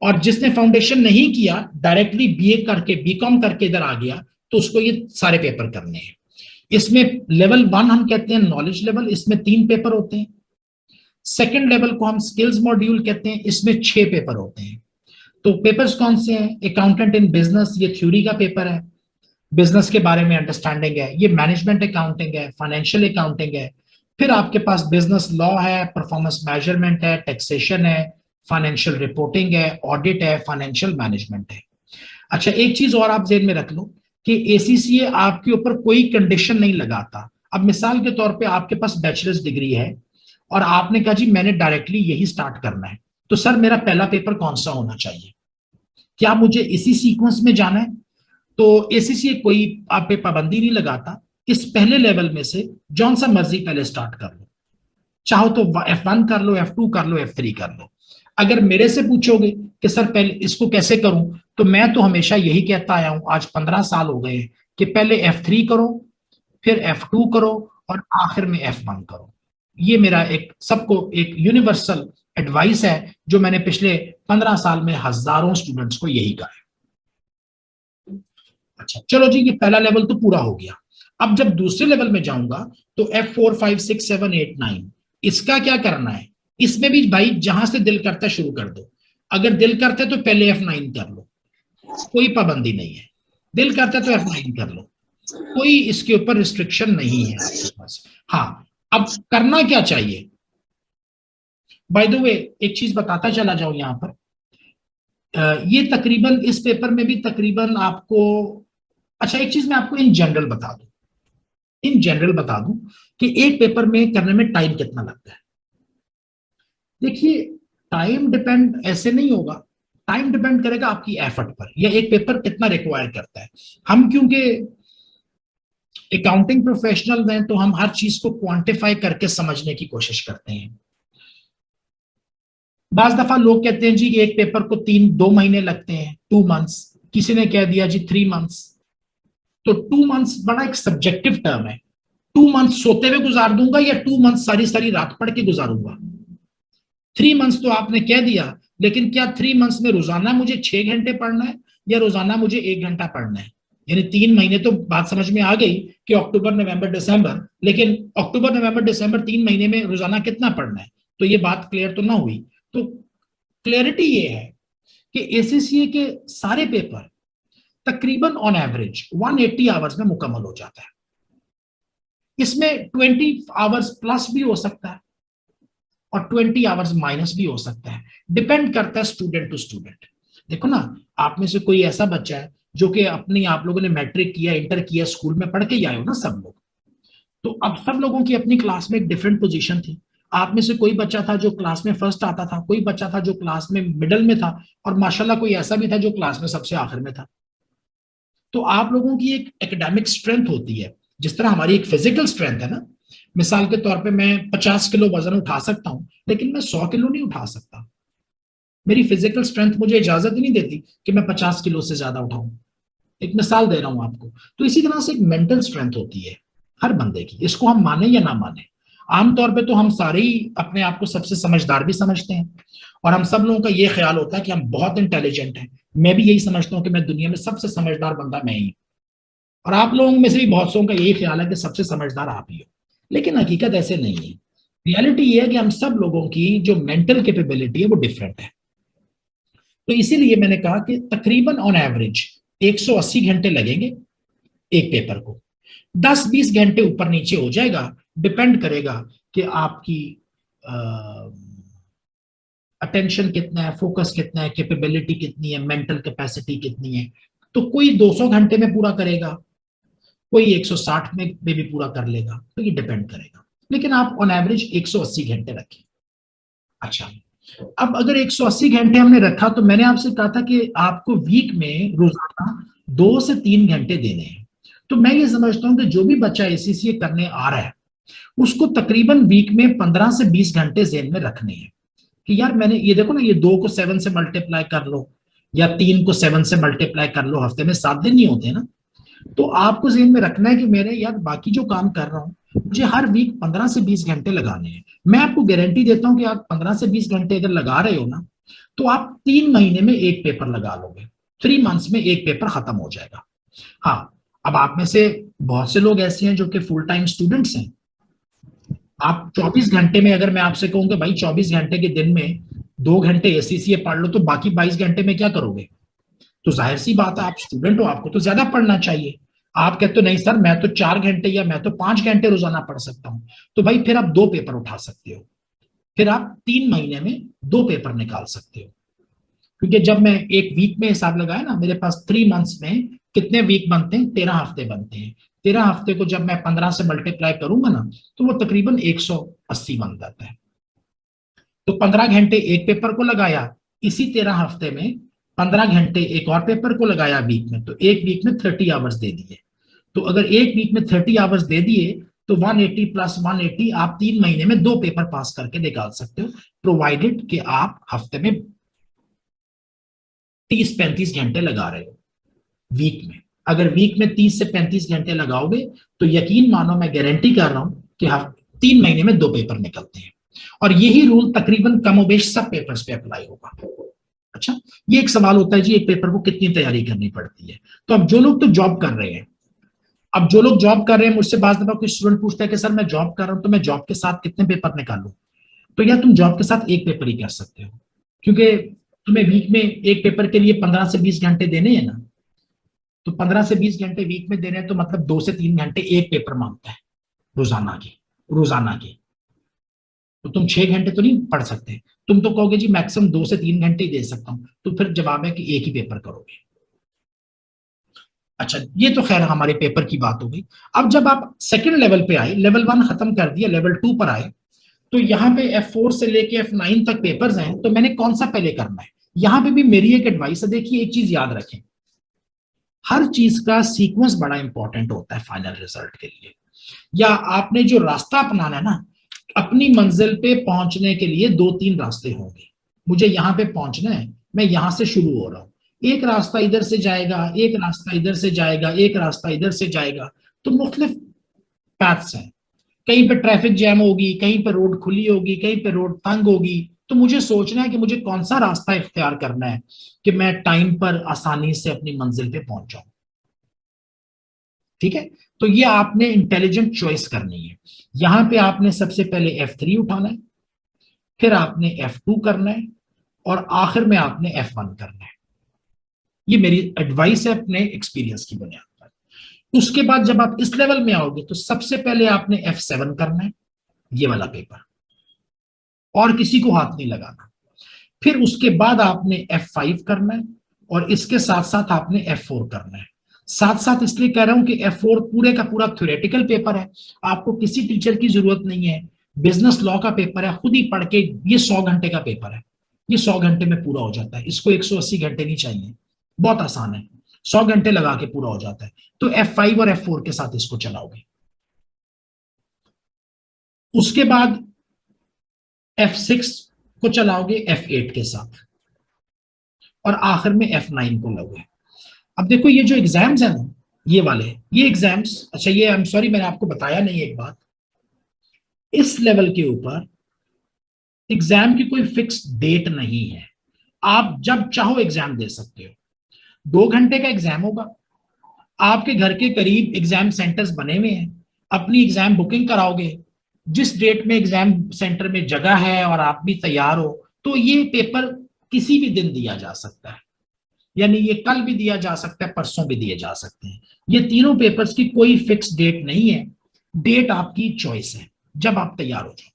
और जिसने फाउंडेशन नहीं किया, डायरेक्टली बीए करके बीकॉम करके इधर आ गया, तो उसको ये सारे पेपर करने हैं। इसमें लेवल 1 हम कहते हैं नॉलेज लेवल, इसमें 3 पेपर होते हैं। सेकेंड लेवल को हम स्किल्स मॉड्यूल कहते हैं, इसमें 6 पेपर होते हैं। तो पेपर्स कौन से हैं? अकाउंटेंट इन बिजनेस, ये थ्योरी का पेपर है, बिजनेस के बारे में अंडरस्टैंडिंग है। ये मैनेजमेंट अकाउंटिंग है, फाइनेंशियल अकाउंटिंग है। फिर आपके पास बिजनेस लॉ है, परफॉर्मेंस मेजरमेंट है, टैक्सेशन है, फाइनेंशियल रिपोर्टिंग है, ऑडिट है, फाइनेंशियल मैनेजमेंट है। अच्छा, एक चीज और आप जेन में रख लो कि एसीसीए आपके ऊपर कोई कंडीशन नहीं लगाता। अब मिसाल के तौर पे आपके पास बैचलर्स डिग्री है और आपने कहा जी मैंने डायरेक्टली यही स्टार्ट करना है, तो सर मेरा पहला पेपर कौन सा होना चाहिए? क्या मुझे इसी सीक्वेंस में जाना है? तो एसीसीए कोई आप पे पाबंदी नहीं लगाता। इस पहले लेवल में से जौन सा मर्जी पहले स्टार्ट कर लो, चाहो तो F1 कर लो, F2 कर लो, F3 कर लो। अगर मेरे से पूछोगे कि सर पहले इसको कैसे करूं, तो मैं तो हमेशा यही कहता आया हूं, आज 15 साल हो गए, कि पहले F3 करो, फिर F2 करो और आखिर में F1 करो। ये मेरा एक सबको एक यूनिवर्सल एडवाइस है, जो मैंने पिछले 15 साल में हजारों स्टूडेंट्स को यही कहा है। अच्छा चलो जी, ये पहला लेवल तो पूरा हो गया। अब जब दूसरे लेवल में जाऊंगा, तो F4 5 6 7 8 9, इसका क्या करना है? इसमें भी भाई जहां से दिल करता है शुरू कर दो। अगर दिल करता है तो पहले F9 कर लो, कोई पाबंदी नहीं है। दिल करता है तो F9 कर लो, कोई इसके ऊपर रिस्ट्रिक्शन नहीं है आपके पास। हाँ, अब करना क्या चाहिए? बाय द वे एक चीज बताता चला जाऊं यहां पर, ये तकरीबन इस पेपर में भी तकरीबन आपको, अच्छा एक चीज मैं आपको इन जनरल बता दूं, इन जनरल बता दूं कि एक पेपर में करने में टाइम कितना लगता है। देखिए, टाइम डिपेंड ऐसे नहीं होगा, टाइम डिपेंड करेगा आपकी एफर्ट पर, या एक पेपर कितना रिक्वायर करता है। हम क्योंकि अकाउंटिंग प्रोफेशनल हैं, तो हम हर चीज को क्वांटिफाई करके समझने की कोशिश करते हैं। बाज दफा लोग कहते हैं जी कि एक पेपर को 2 महीने लगते हैं, 2 मंथ्स, किसी ने कह दिया जी 3 मंथ्स। तो 2 मंथ्स बड़ा एक सब्जेक्टिव टर्म है। 2 मंथ्स सोते हुए गुजार दूंगा या 2 मंथ्स सारी सारी रात पढ़ के गुजारूंगा? 3 मंथ्स तो आपने कह दिया, लेकिन क्या 3 मंथ्स में रोजाना मुझे 6 घंटे पढ़ना है या रोजाना मुझे 1 घंटा पढ़ना है? यानी 3 महीने तो बात समझ में आ गई कि अक्टूबर नवंबर दिसंबर, लेकिन अक्टूबर नवंबर दिसंबर 3 महीने में रोजाना कितना पढ़ना है? तो ये बात क्लियर तो ना हुई। तो क्लैरिटी ये है कि एसीसीए के सारे पेपर तकरीबन ऑन एवरेज 180 आवर्स में मुकम्मल हो जाता है। इसमें 20 आवर्स प्लस भी हो सकता है और 20 आवर्स माइनस भी हो सकता है, डिपेंड करता है स्टूडेंट टू स्टूडेंट। देखो ना, आप में से कोई ऐसा बच्चा है जो कि अपनी, आप लोगों ने मैट्रिक किया, इंटर किया, स्कूल में पढ़ के ही आए हो ना सब लोग, तो अब सब लोगों की अपनी क्लास में एक डिफरेंट पोजीशन थी। आप में से कोई बच्चा था जो क्लास में फर्स्ट आता था, कोई बच्चा था जो क्लास में मिडल में था, और माशाल्लाह कोई ऐसा भी था जो क्लास में सबसे आखिर में था। तो आप लोगों की एक एकेडमिक स्ट्रेंथ होती है, जिस तरह हमारी एक फिजिकल स्ट्रेंथ है ना। मिसाल के तौर पे मैं 50 किलो वजन उठा सकता हूं, लेकिन मैं 100 किलो नहीं उठा सकता। मेरी फिजिकल स्ट्रेंथ मुझे इजाजत ही नहीं देती कि मैं 50 किलो से ज्यादा उठाऊं। एक मिसाल दे रहा हूं आपको। तो इसी तरह से एक मेंटल स्ट्रेंथ होती है हर बंदे की, इसको हम माने या ना माने। आमतौर पे तो हम सारे ही अपने आप को सबसे समझदार भी समझते हैं, और हम सब लोगों का ये ख्याल होता है कि हम बहुत इंटेलिजेंट हैं। मैं भी यही समझता हूँ कि मैं दुनिया में सबसे समझदार बंदा मैं ही, और आप लोगों में से भी बहुत सौ का यही ख्याल है कि सबसे समझदार आप ही हो। लेकिन हकीकत ऐसे नहीं है। रियलिटी ये है कि हम सब लोगों की जो मेंटल कैपेबिलिटी है वो डिफरेंट है। तो इसीलिए मैंने कहा कि तकरीबन ऑन एवरेज 180 घंटे लगेंगे एक पेपर को। 10-20 घंटे ऊपर नीचे हो जाएगा, डिपेंड करेगा कि आपकी अटेंशन कितना है, फोकस कितना है, कैपेबिलिटी कितनी है, मेंटल कैपेसिटी कितनी है। तो कोई 200 घंटे में पूरा करेगा, कोई 160 में भी पूरा कर लेगा, तो ये डिपेंड करेगा। लेकिन आप ऑन एवरेज 180 घंटे रखें। अच्छा, अब अगर 180 घंटे हमने रखा, तो मैंने आपसे कहा था कि आपको वीक में रोजाना 2 से 3 घंटे देने हैं। तो मैं ये समझता हूं कि जो भी बच्चा एसीसीए करने आ रहा है, उसको तकरीबन वीक में 15 से 20 घंटे जेन में रखने हैं कि यार मैंने ये, देखो ना, ये 2 को 7 से मल्टीप्लाई कर लो या 3 को 7 से मल्टीप्लाई कर लो, हफ्ते में 7 दिन नहीं होते ना। तो आपको जेहन में रखना है कि मेरे यार बाकी जो काम कर रहा हूँ, मुझे हर वीक 15 से 20 घंटे लगाने हैं। मैं आपको गारंटी देता हूं कि आप 15 से 20 घंटे अगर लगा रहे हो ना, तो आप 3 महीने में एक पेपर लगा लोगे। 3 मंथ्स में एक पेपर खत्म हो जाएगा। हाँ, अब आप में से बहुत से लोग ऐसे हैं जो कि फुल टाइम स्टूडेंट्स हैं। आप 24 घंटे में, अगर मैं आपसे कहूँ कि भाई 24 घंटे के दिन में 2 घंटे एसीसीए पढ़ लो, तो बाकी 22 घंटे में क्या करोगे? तो जाहिर सी बात है, आप स्टूडेंट हो, आपको तो ज्यादा पढ़ना चाहिए। आप कहते हो नहीं सर, मैं तो 4 घंटे या मैं तो 5 घंटे रोजाना पढ़ सकता हूं। तो भाई फिर आप 2 पेपर उठा सकते हो, फिर आप 3 महीने में 2 पेपर निकाल सकते हो। क्योंकि जब मैं एक वीक में हिसाब लगाया ना, मेरे पास 3 मंथ्स में कितने वीक बनते हैं? 13 हफ्ते बनते हैं। 13 हफ्ते को जब मैं 15 से मल्टीप्लाई करूंगा ना, तो वो तकरीबन 180 बन जाता है। तो 15 घंटे एक पेपर को लगाया, इसी 13 हफ्ते में 15 घंटे एक और पेपर को लगाया वीक में, तो एक वीक में 30 आवर्स दे दिए। तो अगर एक वीक में 30 आवर्स दे दिए, तो 180 प्लस 180 आप 3 महीने में 2 पेपर पास करके निकाल सकते हो, प्रोवाइडेड कि आप हफ्ते में 30-35 घंटे लगा रहे हो वीक में। अगर वीक में 30 से 35 घंटे लगाओगे, तो यकीन मानो, मैं गारंटी कर रहा हूं कि 3 महीने में 2 पेपर निकलते हैं। और यही रूल तकरीबन कमोबेश सब पेपर्स पे अप्लाई होगा। अच्छा, ये एक सवाल होता है जी, एक पेपर को कितनी तैयारी करनी पड़ती है? तो अब जो लोग तो जॉब कर रहे हैं, अब जो लोग जॉब कर रहे हैं, मुझसे बात दफा कोई स्टूडेंट पूछता है कि सर मैं जॉब कर रहा हूं, तो मैं जॉब के साथ कितने पेपर निकालूं? तो यार तुम जॉब के साथ एक पेपर ही कर सकते हो, क्योंकि तुम्हें वीक में एक पेपर के लिए 15 से 20 घंटे देने हैं ना। तो 15 से 20 घंटे वीक में देने हैं, तो मतलब 2 से 3 घंटे एक पेपर मांगता है रोजाना के। तो तुम 6 घंटे तो नहीं पढ़ सकते। तुम तो कहोगे जी मैक्सिमम 2 से 3 घंटे ही दे सकता हूं, तो फिर जवाब है कि एक ही पेपर करोगे। अच्छा, ये तो खैर हमारे पेपर की बात हो गई। अब जब आप सेकंड लेवल पे आए, लेवल 1 खत्म कर दिया, लेवल 2 पर आए, तो यहाँ पे F4 से लेके F9 तक पेपर्स हैं, तो मैंने कौन सा पहले करना है? यहाँ पे भी मेरी एक एडवाइस है। देखिए, एक चीज याद रखें, हर चीज का सीक्वेंस बड़ा इंपॉर्टेंट होता है फाइनल रिजल्ट के लिए। या आपने जो रास्ता अपनाना है ना, अपनी मंजिल पे पहुंचने के लिए 2-3 रास्ते होंगे। मुझे यहाँ पे पहुंचना है, मैं यहां से शुरू हो रहा हूं, एक रास्ता इधर से जाएगा, एक रास्ता इधर से जाएगा, एक रास्ता इधर से जाएगा। तो मुख्तलिफ पैथ्स हैं। कहीं पे ट्रैफिक जैम होगी, कहीं पे रोड खुली होगी, कहीं पे रोड तंग होगी। तो मुझे सोचना है कि मुझे कौन सा रास्ता इख्तियार करना है कि मैं टाइम पर आसानी से अपनी मंजिल पे पहुंच जाऊं। ठीक है, तो ये आपने इंटेलिजेंट चॉइस करनी है। यहां पे आपने सबसे पहले F3 उठाना है, फिर आपने F2 करना है, और आखिर में आपने F1 करना है। ये मेरी एडवाइस है अपने एक्सपीरियंस की बुनियाद पर। उसके बाद जब आप इस लेवल में आओगे तो सबसे पहले आपने F7 करना है, ये वाला पेपर, और किसी को हाथ नहीं लगाना। फिर उसके बाद आपने F5 करना है, और इसके साथ साथ आपने F4 करना है। साथ साथ इसलिए कह रहा हूं कि F4 पूरे का पूरा थ्योरेटिकल पेपर है, आपको किसी टीचर की जरूरत नहीं है। बिजनेस लॉ का पेपर है, खुद ही पढ़ के, ये 100 घंटे का पेपर है, ये 100 घंटे में पूरा हो जाता है। इसको 180 घंटे नहीं चाहिए, बहुत आसान है, 100 घंटे लगा के पूरा हो जाता है। तो F5 और F4 के साथ इसको चलाओगे। उसके बाद F6 को चलाओगे F8 के साथ, और आखिर में F9 को लोगे। अब देखो ये जो एग्जाम्स है ना, ये वाले, ये एग्जाम्स, अच्छा ये आई एम सॉरी मैंने आपको बताया नहीं एक बात, इस लेवल के ऊपर एग्जाम की कोई फिक्स डेट नहीं है, आप जब चाहो एग्जाम दे सकते हो। 2 घंटे का एग्जाम होगा, आपके घर के करीब एग्जाम सेंटर्स बने हुए हैं, अपनी एग्जाम बुकिंग कराओगे, जिस डेट में एग्जाम सेंटर में जगह है और आप भी तैयार हो, तो ये पेपर किसी भी दिन दिया जा सकता है। यानी ये कल भी दिया जा सकता है, परसों भी दिए जा सकते हैं। ये तीनों पेपर्स की कोई फिक्स डेट नहीं है, डेट आपकी चॉइस है, जब आप तैयार हो जाओ।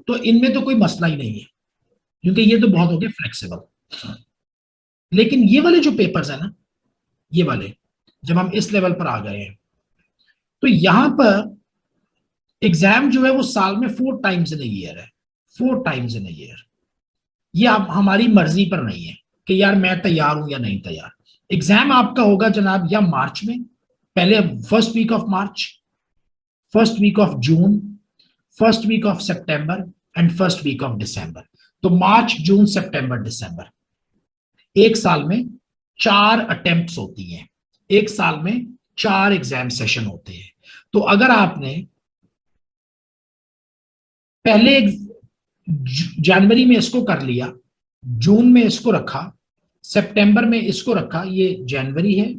तो इनमें तो कोई मसला ही नहीं है, क्योंकि ये तो बहुत हो गया फ्लेक्सिबल। लेकिन ये वाले जो पेपर्स है ना, ये वाले, जब हम इस लेवल पर आ गए हैं, तो यहां पर एग्जाम जो है वो साल में 4 टाइम्स इन ईयर है, 4 टाइम्स इन ईयर। ये आप हमारी मर्जी पर नहीं है कि यार मैं तैयार हूं या नहीं तैयार। एग्जाम आपका होगा जनाब या मार्च में, पहले first week of March, first week of June, first week of September and first week of December. तो मार्च, जून, सितंबर, दिसंबर, एक साल में 4 अटेम्प्ट्स होती हैं, एक साल में 4 एग्जाम सेशन होते हैं। तो अगर आपने पहले जनवरी में इसको कर लिया, जून में इसको रखा, सितंबर में इसको रखा, ये जनवरी है,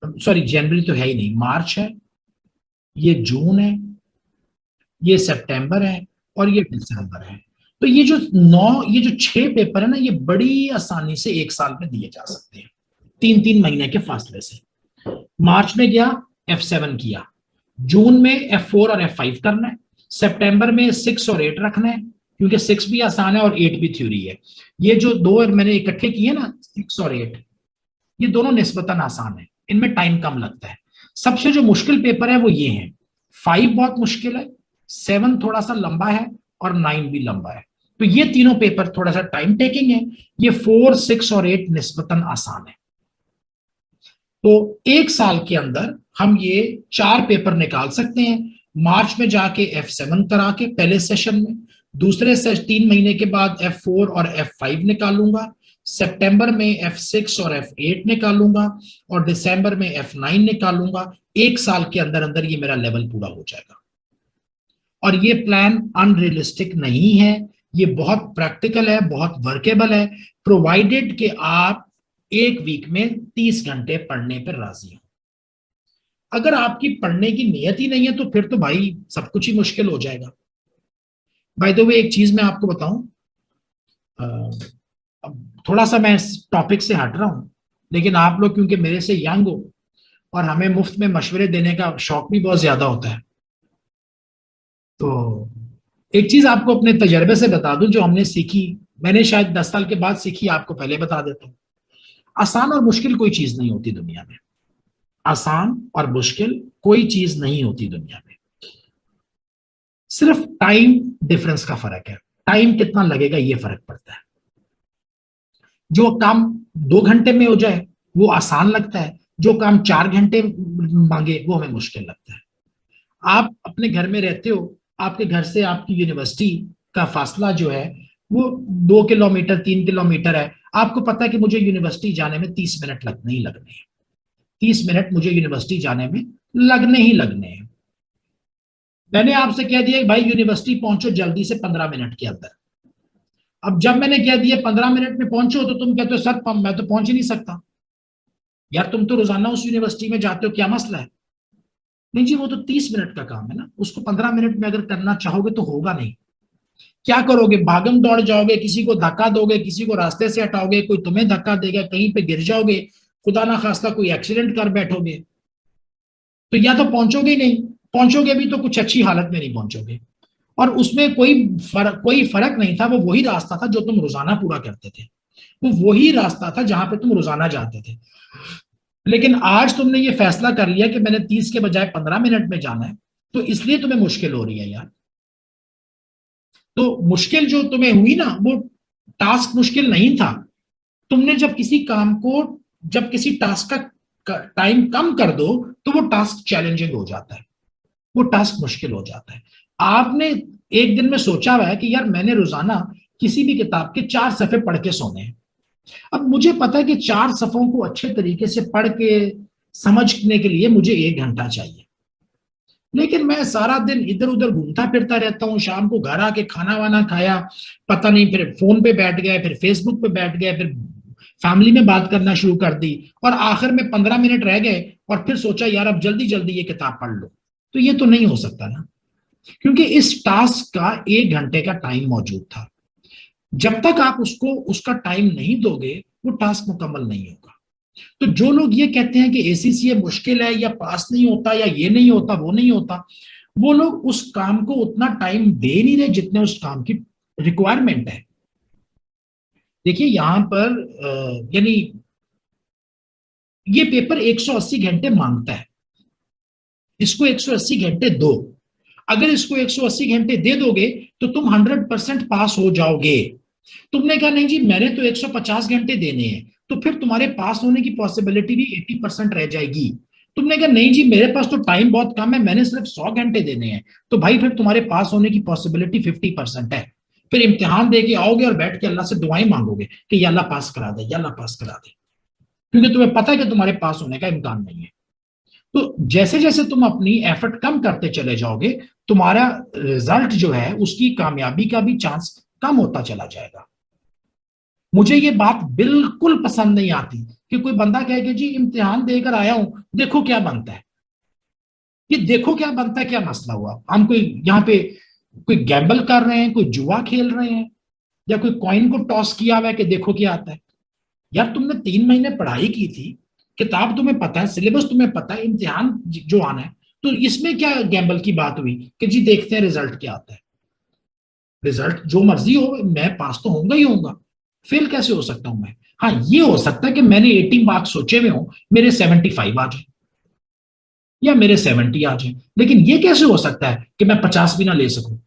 सॉरी जनवरी तो है ही नहीं, मार्च है, ये जून है, ये सितंबर है, और ये दिसंबर है। तो ये जो 9, ये जो 6 पेपर है ना, ये बड़ी आसानी से एक साल में दिए जा सकते हैं, 3-3 महीने के फासले से। मार्च में गया, F7 किया, जून में F4 और F5 करना है, सितंबर में 6 और 8 रखना है, क्योंकि 6 भी आसान है और 8 भी थ्योरी है। ये जो दो मैंने इकट्ठे किए ना, 6 और 8, ये दोनों निस्बतन आसान है, इनमें टाइम कम लगता है। सबसे जो मुश्किल पेपर है वो ये है, 5 बहुत मुश्किल है, 7 थोड़ा सा लंबा है, और 9 भी लंबा है। तो ये तीनों पेपर थोड़ा सा टाइम टेकिंग है, ये 4, 6 और 8 निस्बतन आसान है। तो एक साल के अंदर हम ये 4 पेपर निकाल सकते हैं। मार्च में जाके F7 करा के पहले सेशन में, दूसरे से 3 महीने के बाद F4 और F5 निकालूंगा, सितंबर में F6 और F8 निकालूंगा, और दिसंबर में F9 निकालूंगा। एक साल के अंदर अंदर ये मेरा लेवल पूरा हो जाएगा। और ये प्लान अनरियलिस्टिक नहीं है, ये बहुत प्रैक्टिकल है, बहुत वर्केबल है, प्रोवाइडेड कि आप एक वीक में 30 घंटे पढ़ने पर राजी हो। अगर आपकी पढ़ने की नियत ही नहीं है तो फिर तो भाई सब कुछ ही मुश्किल हो जाएगा। बाय द वे एक चीज मैं आपको बताऊं, अब थोड़ा सा मैं इस टॉपिक से हट रहा हूं, लेकिन आप लोग क्योंकि मेरे से यंग हो और हमें मुफ्त में मशवरे देने का शौक भी बहुत ज्यादा होता है, तो एक चीज आपको अपने तजर्बे से बता दूं जो हमने सीखी, मैंने शायद 10 साल के बाद सीखी, आपको पहले बता देता हूं। आसान और मुश्किल कोई चीज नहीं होती दुनिया में, आसान और मुश्किल कोई चीज नहीं होती दुनिया में, सिर्फ टाइम डिफरेंस का फर्क है, टाइम कितना लगेगा ये फर्क पड़ता है। जो काम 2 घंटे में हो जाए वो आसान लगता है, जो काम 4 घंटे मांगे वो हमें मुश्किल लगता है। आप अपने घर में रहते हो, आपके घर से आपकी यूनिवर्सिटी का फासला जो है वो 2 किलोमीटर 3 किलोमीटर है, आपको पता है कि मुझे यूनिवर्सिटी जाने में 30 मिनट लगने ही लगने हैं, 30 मिनट मुझे यूनिवर्सिटी जाने में लगने ही लगने हैं। मैंने आपसे कह दिया कि भाई यूनिवर्सिटी पहुंचो जल्दी से 15 मिनट के अंदर। अब जब मैंने कह दिया 15 मिनट में पहुंचो, तो तुम कहते हो सर मैं तो पहुंच ही नहीं सकता। यार तुम तो रोजाना उस यूनिवर्सिटी में जाते हो, क्या मसला है? नहीं जी, वो तो 30 मिनट का काम है ना, उसको 15 मिनट में अगर करना चाहोगे तो होगा नहीं। क्या करोगे? भागम दौड़ जाओगे, किसी को धक्का दोगे, किसी को रास्ते से हटाओगे, कोई तुम्हें धक्का देगा, कहीं पे गिर जाओगे, खुदा ना खास्ता कोई एक्सीडेंट कर बैठोगे, तो या तो पहुंचोगे ही नहीं, पहुंचोगे भी तो कुछ अच्छी हालत में नहीं पहुंचोगे। और उसमें कोई फर्क नहीं था, वो वही रास्ता था जो तुम रोजाना पूरा करते थे, वो वही रास्ता था जहां पे तुम रोजाना जाते थे। लेकिन आज तुमने ये फैसला कर लिया कि मैंने 30 के बजाय 15 मिनट में जाना है, तो इसलिए तुम्हें मुश्किल हो रही है यार। तो मुश्किल जो तुम्हें हुई ना, वो टास्क मुश्किल नहीं था। तुमने जब किसी टास्क का टाइम कम कर दो, तो वो टास्क चैलेंजिंग हो जाता है, वो टास्क मुश्किल हो जाता है। आपने एक दिन में सोचा हुआ है कि यार मैंने रोजाना किसी भी किताब के 4 सफ़े पढ़ के सोने हैं। अब मुझे पता है कि 4 सफ़ों को अच्छे तरीके से पढ़ के समझने के लिए मुझे 1 घंटा चाहिए, लेकिन मैं सारा दिन इधर उधर घूमता फिरता रहता हूँ, शाम को घर आके खाना वाना खाया, पता नहीं, फिर फोन पे बैठ गए, फिर फेसबुक पे बैठ गए, फिर फैमिली में बात करना शुरू कर दी, और आखिर में 15 मिनट रह गए, और फिर सोचा यार अब जल्दी जल्दी ये किताब पढ़ लो। तो ये तो नहीं हो सकता ना, क्योंकि इस टास्क का 1 घंटे का टाइम मौजूद था। जब तक आप उसको उसका टाइम नहीं दोगे, वो टास्क मुकम्मल नहीं होगा। तो जो लोग ये कहते हैं कि एसीसीए मुश्किल है, या पास नहीं होता, या ये नहीं होता, वो नहीं होता, वो लोग उस काम को उतना टाइम दे नहीं रहे जितने उस काम की रिक्वायरमेंट है। देखिए यहां पर यानी ये पेपर 180 घंटे मांगता है, इसको 180 घंटे दो। अगर इसको 180 घंटे दे दोगे तो तुम 100% पास हो जाओगे। तुमने कहा नहीं जी मैंने तो 150 घंटे देने हैं, तो फिर तुम्हारे पास होने की पॉसिबिलिटी भी 80% रह जाएगी। तुमने कहा नहीं जी मेरे पास तो टाइम बहुत कम है, मैंने सिर्फ 100 घंटे देने हैं, तो भाई फिर तुम्हारे पास होने की पॉसिबिलिटी 50% है। फिर इम्तिहान दे के आओगे और बैठ के अल्लाह से दुआएं मांगोगे कि या अल्लाह पास करा दे, या अल्लाह पास करा दे, क्योंकि तुम्हें पता है कि तुम्हारे पास होने का इम्कान नहीं है। तो जैसे जैसे तुम अपनी एफर्ट कम करते चले जाओगे, तुम्हारा रिजल्ट जो है उसकी कामयाबी का भी चांस कम होता चला जाएगा। मुझे ये बात बिल्कुल पसंद नहीं आती कि कोई बंदा कहे कि जी इम्तिहान देकर आया हूं, देखो क्या बनता है। ये देखो क्या बनता है क्या मसला हुआ? हम कोई यहाँ पे कोई गैम्बल कर रहे हैं, कोई जुआ खेल रहे हैं, या कोई कॉइन को टॉस किया हुआ है कि देखो क्या आता है? यार तुमने 3 महीने पढ़ाई की थी, किताब तुम्हें पता है, सिलेबस तुम्हें पता है, इम्तिहान जो आना है, तो इसमें क्या गैम्बल की बात हुई कि जी देखते हैं रिजल्ट क्या आता है? रिजल्ट जो मर्जी हो, मैं पास तो होऊंगा ही होऊंगा, फेल कैसे हो सकता हूं मैं? हाँ ये हो सकता है कि मैंने 80 मार्क्स सोचे हुए हो, मेरे 75 आ जाए, या मेरे 70 आ जाए, लेकिन ये कैसे हो सकता है कि मैं 50 भी ना ले सकूं?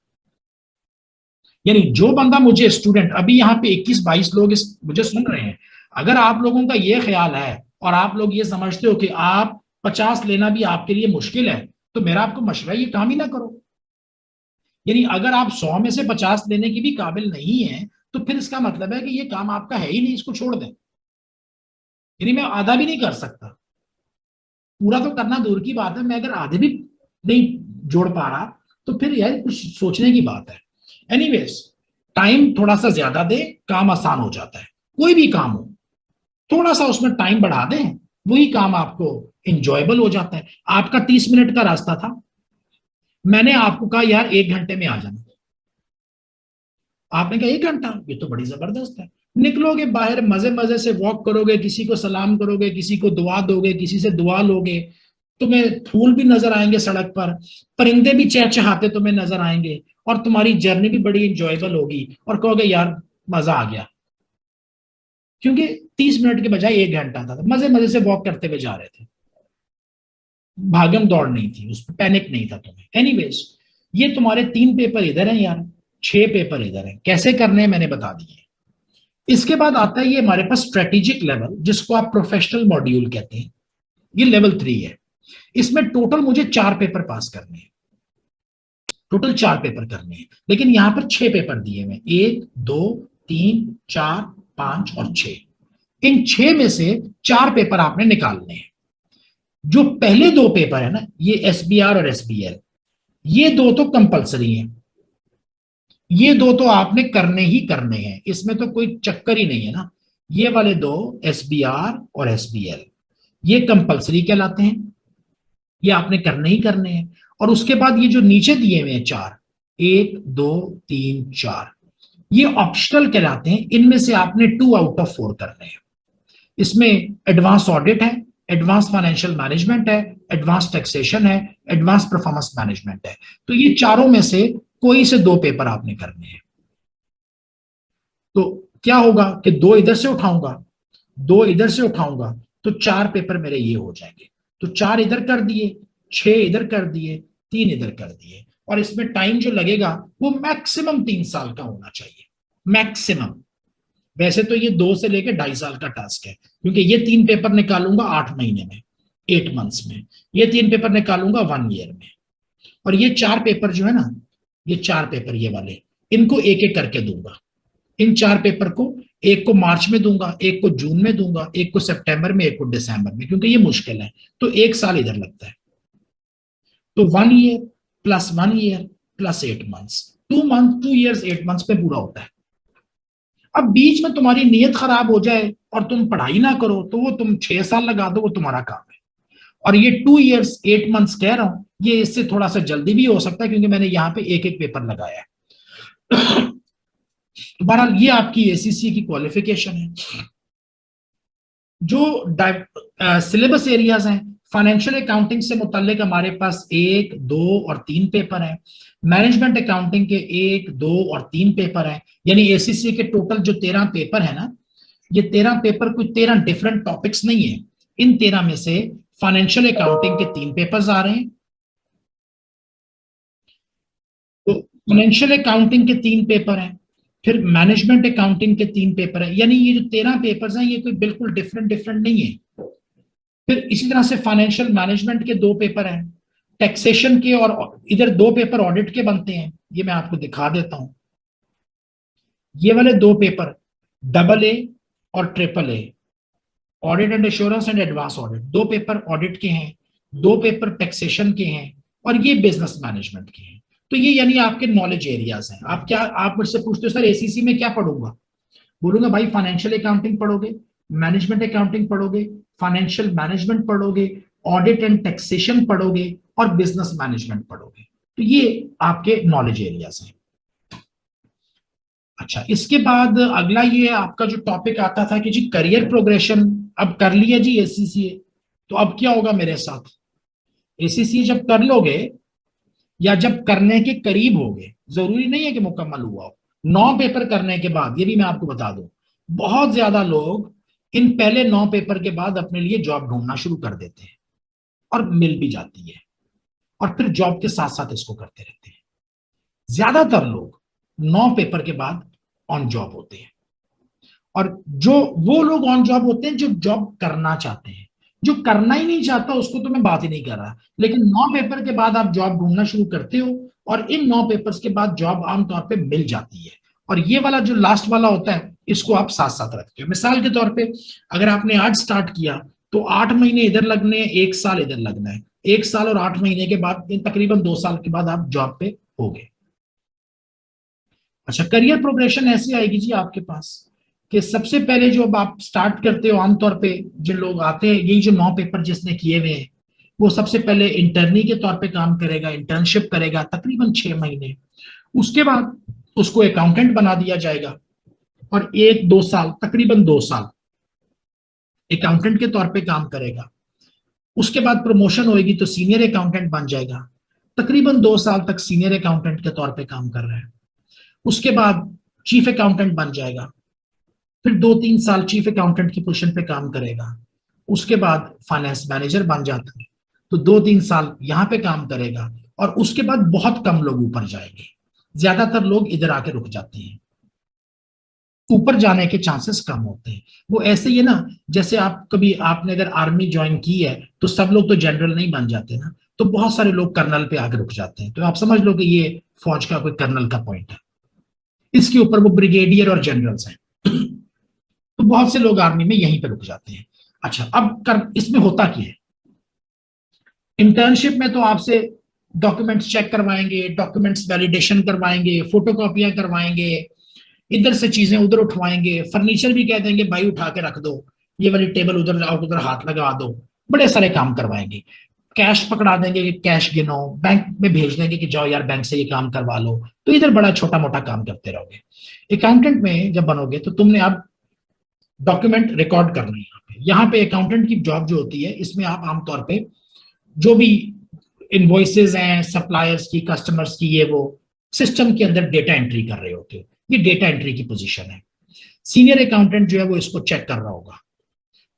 यानी जो बंदा मुझे स्टूडेंट, अभी यहाँ पे 21-22 लोग मुझे सुन रहे हैं, अगर आप लोगों का ये ख्याल है और आप लोग ये समझते हो कि आप 50 लेना भी आपके लिए मुश्किल है, तो मेरा आपको मशवरा ये काम ही ना करो। यानी अगर आप 100 में से 50 लेने की भी काबिल नहीं है, तो फिर इसका मतलब है कि ये काम आपका है ही नहीं, इसको छोड़ दें। यानी मैं आधा भी नहीं कर सकता, पूरा तो करना दूर की बात है, मैं अगर आधे भी नहीं जोड़ पा रहा, तो फिर यार कुछ सोचने की बात है। एनीवेज, टाइम थोड़ा सा ज्यादा दे, काम आसान हो जाता है। कोई भी काम हो, थोड़ा सा उसमें टाइम बढ़ा दें, वही काम आपको इंजॉयबल हो जाता है। आपका 30 मिनट का रास्ता था, मैंने आपको कहा यार 1 घंटे में आ जाना, आपने कहा 1 घंटा, ये तो बड़ी जबरदस्त है। निकलोगे बाहर, मजे मजे से वॉक करोगे, किसी को सलाम करोगे, किसी को दुआ दोगे, किसी से दुआ लोगे, तुम्हें फूल भी नजर आएंगे सड़क पर, परिंदे भी चहचहाते तुम्हें नजर आएंगे, और तुम्हारी जर्नी भी बड़ी इंजॉयबल होगी, और कहोगे यार मजा आ गया, क्योंकि 30 मिनट के बजाय 1 घंटा था, मजे मजे से वॉक करते हुए जा रहे थे, भागम दौड़ नहीं थी, उसमें पैनिक नहीं था तुम्हें। एनीवेज, ये तुम्हारे 3 पेपर इधर हैं यार, 6 पेपर इधर हैं, कैसे करने हैं मैंने बता दिए। इसके बाद आता है ये हमारे पास स्ट्रेटेजिक लेवल, जिसको आप प्रोफेशनल मॉड्यूल कहते हैं, ये लेवल 3 है। इसमें टोटल मुझे 4 पेपर पास करने हैं, टोटल 4 पेपर करने हैं, लेकिन यहां पर 6 पेपर दिए हुए, 1, 2, 3, 4, 5 और 6। इन 6 में से 4 पेपर आपने निकालने हैं। जो पहले 2 पेपर है ना, ये एसबीआर और एसबीएल, ये दो तो कंपलसरी हैं, ये दो तो आपने करने ही करने हैं, इसमें तो कोई चक्कर ही नहीं है ना। ये वाले दो, एसबीआर और एसबीएल, ये कंपलसरी कहलाते हैं, ये आपने करने ही करने हैं। और उसके बाद ये जो नीचे दिए हुए हैं 4, 1 2 3 4, ये ऑप्शनल कहलाते हैं। इनमें से आपने 2 आउट ऑफ 4 करने हैं। इसमें एडवांस ऑडिट है, एडवांस फाइनेंशियल मैनेजमेंट है, एडवांस टैक्सेशन है, एडवांस परफॉर्मेंस मैनेजमेंट है। तो ये चारों में से कोई से 2 पेपर आपने करने हैं। तो क्या होगा कि 2 इधर से उठाऊंगा, 2 इधर से उठाऊंगा, तो 4 पेपर मेरे ये हो जाएंगे। तो 4 इधर कर दिए, 6 इधर कर दिए, 3 इधर कर दिए। और इसमें टाइम जो लगेगा वो मैक्सिमम 3 साल का होना चाहिए, मैक्सिमम। वैसे तो ये 2 से लेकर 2.5 साल का टास्क है, क्योंकि ये 3 पेपर निकालूंगा 8 महीने में, 8 मंथ्स में। ये 3 पेपर निकालूंगा 1 ईयर में। और ये 4 पेपर जो है ना, ये 4 पेपर ये वाले, इनको एक एक करके दूंगा। इन 4 पेपर को, एक को मार्च में दूंगा, एक को जून में दूंगा, एक को सितंबर में, एक को दिसंबर में, क्योंकि ये मुश्किल है। तो 1 साल इधर लगता है। तो 1 year plus 1 year plus 8 months, 2 years 8 months पे पूरा होता है। अब बीच में तुम्हारी नीयत खराब हो जाए और तुम पढ़ाई ना करो, तो वो तुम 6 साल लगा दो, वो तुम्हारा काम है। और ये 2 ईयर्स 8 मंथ्स कह रहा हूं, ये इससे थोड़ा सा जल्दी भी हो सकता है, क्योंकि मैंने यहाँ पे एक एक पेपर लगाया है। तो बहरहाल ये आपकी एसीसी की क्वालिफिकेशन है। जो सिलेबस एरियाज हैं, फाइनेंशियल अकाउंटिंग से मुतल्लिक हमारे पास 1 2 और 3 पेपर हैं। मैनेजमेंट अकाउंटिंग के 1 2 और 3 पेपर हैं। यानी एसीसी के टोटल जो 13 पेपर है ना, ये 13 पेपर कोई 13 डिफरेंट टॉपिक्स नहीं है। इन 13 में से फाइनेंशियल अकाउंटिंग के 3 पेपर्स आ रहे हैं। तो फाइनेंशियल अकाउंटिंग के 3 पेपर हैं, फिर मैनेजमेंट अकाउंटिंग के 3 पेपर है। यानी ये जो 13 पेपर्स हैं, ये कोई बिल्कुल डिफरेंट डिफरेंट नहीं है। फिर इसी तरह से फाइनेंशियल मैनेजमेंट के 2 पेपर हैं, टैक्सेशन के, और इधर 2 पेपर ऑडिट के बनते हैं। ये मैं आपको दिखा देता हूं। ये वाले 2 पेपर AA और AAA, audit and assurance and advance audit, 2 paper audit के हैं, 2 पेपर टैक्सेशन के हैं, और ये बिजनेस मैनेजमेंट के हैं। तो ये यानी आपके नॉलेज एरियाज हैं। आप मुझसे पूछते हो सर एसीसी में क्या पढ़ूंगा, बोलूंगा भाई फाइनेंशियल अकाउंटिंग पढ़ोगे, मैनेजमेंट अकाउंटिंग पढ़ोगे, फाइनेंशियल मैनेजमेंट पढ़ोगे, ऑडिट एंड टैक्सेशन पढ़ोगे, और बिजनेस मैनेजमेंट पढ़ोगे। तो ये आपके नॉलेज एरियाज हैं। अच्छा, इसके बाद अगला ये आपका जो टॉपिक आता था कि जी करियर प्रोग्रेशन, अब कर लिया जी एसीसीए, तो अब क्या होगा मेरे साथ। एसीसीए जब कर लोगे या जब करने के करीब होगे, जरूरी नहीं है कि मुकम्मल हुआ हो, 9 पेपर करने के बाद, ये भी मैं आपको बता दूं, बहुत ज्यादा लोग इन पहले 9 पेपर के बाद अपने लिए जॉब ढूंढना शुरू कर देते हैं, और मिल भी जाती है, और फिर जॉब के साथ साथ इसको करते रहते हैं। ज्यादातर लोग 9 पेपर के बाद ऑन जॉब होते हैं। और जो वो लोग ऑन जॉब होते हैं जो जॉब करना चाहते हैं। जो करना ही नहीं चाहता उसको तो मैं बात ही नहीं कर रहा, लेकिन 9 पेपर के बाद आप जॉब ढूंढना शुरू करते हो, और इन 9 पेपर्स के बाद जॉब आमतौर पे मिल जाती है। और ये वाला जो लास्ट वाला होता है, इसको आप साथ साथ रखते हो। मिसाल के तौर पे अगर आपने आज स्टार्ट किया, तो 8 महीने इधर लगने हैं, 1 साल इधर लगना है। 1 साल और 8 महीने के बाद, तकरीबन 2 साल के बाद आप जॉब पे हो गए। अच्छा, करियर प्रोग्रेशन ऐसी आएगी जी आपके पास कि सबसे पहले जो आप स्टार्ट करते हो, आमतौर पे जिन लोग आते हैं, यही जो 9 पेपर जिसने किए हुए हैं, वो सबसे पहले इंटर्नी के तौर पे काम करेगा, इंटर्नशिप करेगा तकरीबन 6 महीने। उसके बाद उसको अकाउंटेंट बना दिया जाएगा, और 1 2 साल, तकरीबन 2 साल अकाउंटेंट के तौर पे काम करेगा। उसके बाद प्रमोशन होगी तो सीनियर अकाउंटेंट बन जाएगा, तकरीबन 2 साल तक सीनियर अकाउंटेंट के तौर पे काम कर रहा है। उसके बाद चीफ अकाउंटेंट बन जाएगा, फिर 2 3 साल चीफ अकाउंटेंट की पोजीशन पे काम करेगा। उसके बाद फाइनेंस मैनेजर बन जाता है, तो 2 3 साल यहाँ पे काम करेगा, और उसके बाद बहुत कम लोग ऊपर जाएंगे, ज्यादातर लोग इधर आके रुक जाते हैं, ऊपर जाने के चांसेस कम होते हैं। वो ऐसे ही है ना, जैसे आप कभी आपने अगर आर्मी ज्वाइन की है, तो सब लोग तो जनरल नहीं बन जाते ना, तो बहुत सारे लोग कर्नल पे आके रुक जाते हैं। तो आप समझ लो कि ये फौज का कोई कर्नल का पॉइंट है, इसके ऊपर वो ब्रिगेडियर और जनरल्स हैं। तो बहुत से लोग आर्मी में यहीं पे रुक जाते हैं। अच्छा, अब इसमें होता क्या है, इंटर्नशिप में तो आपसे डॉक्यूमेंट्स चेक करवाएंगे, डॉक्यूमेंट्स वैलिडेशन करवाएंगे, फोटोकॉपियां करवाएंगे, इधर से चीजें उधर उठवाएंगे, फर्नीचर भी कह देंगे भाई उठा के रख दो, ये वाली टेबल उधर जाओ, उधर हाथ लगा दो, बड़े सारे काम करवाएंगे। कैश पकड़ा देंगे कि कैश गिनो, बैंक में भेज देंगे कि जाओ यार बैंक से ये काम करवा लो, तो इधर बड़ा छोटा मोटा काम करते रहोगे। अकाउंटेंट में जब बनोगे तो तुमने अब डॉक्यूमेंट रिकॉर्ड करना है। यहाँ पे अकाउंटेंट की जॉब जो होती है, इसमें आप आमतौर पे जो भी इनवॉइसेस हैं सप्लायर्स की, कस्टमर्स की, ये वो सिस्टम के अंदर डेटा एंट्री कर रहे होते हो। ये डेटा एंट्री की पोजीशन है। सीनियर अकाउंटेंट जो है वो इसको चेक कर रहा होगा।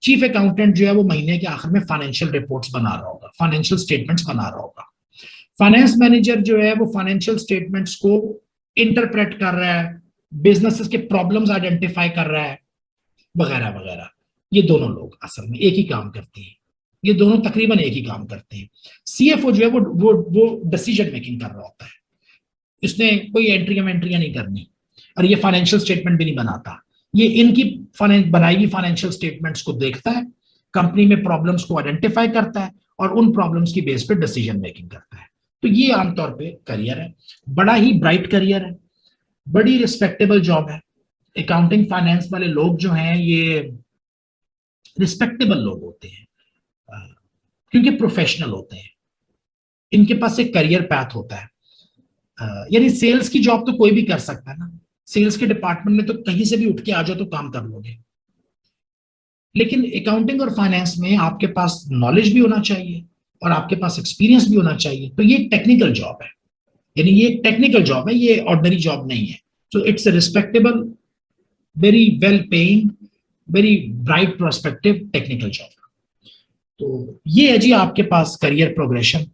चीफ अकाउंटेंट जो है वो महीने के आखिर में फाइनेंशियल रिपोर्ट्स बना रहा होगा, फाइनेंशियल स्टेटमेंट्स बना रहा होगा। फाइनेंस मैनेजर जो है वो फाइनेंशियल स्टेटमेंट्स को इंटरप्रेट कर रहा है, बिजनेसेस के प्रॉब्लम्स आइडेंटिफाई कर रहा है, वगैरह वगैरह। ये दोनों लोग असल में एक ही काम करते हैं, ये दोनों तकरीबन एक ही काम करते हैं। सीएफओ जो है वो डिसीजन मेकिंग कर रहा होता है, इसने कोई एंट्रियां नहीं करनी, और ये फाइनेंशियल स्टेटमेंट भी नहीं बनाता। ये इनकी बनाई हुई फाइनेंशियल स्टेटमेंट्स को देखता है, कंपनी में प्रॉब्लम्स को आइडेंटिफाई करता है और उन प्रॉब्लम्स की बेस पे डिसीजन मेकिंग करता है। तो ये आमतौर पे करियर है, बड़ा ही ब्राइट करियर है, बड़ी रिस्पेक्टेबल जॉब है। अकाउंटिंग फाइनेंस वाले लोग जो हैं ये रिस्पेक्टेबल लोग होते हैं, क्योंकि प्रोफेशनल होते हैं, इनके पास एक करियर पैथ होता है। यानी सेल्स की जॉब तो कोई भी कर सकता है ना, सेल्स के डिपार्टमेंट में तो कहीं से भी उठ के आ जाओ तो काम कर लोगे, लेकिन अकाउंटिंग और फाइनेंस में आपके पास नॉलेज भी होना चाहिए और आपके पास एक्सपीरियंस भी होना चाहिए। तो ये टेक्निकल जॉब है, यानी ये टेक्निकल जॉब है, ये ऑर्डिनरी जॉब नहीं है। So it's a respectable, very well paying, very bright prospective technical job. तो ये है जी आपके पास करियर प्रोग्रेशन।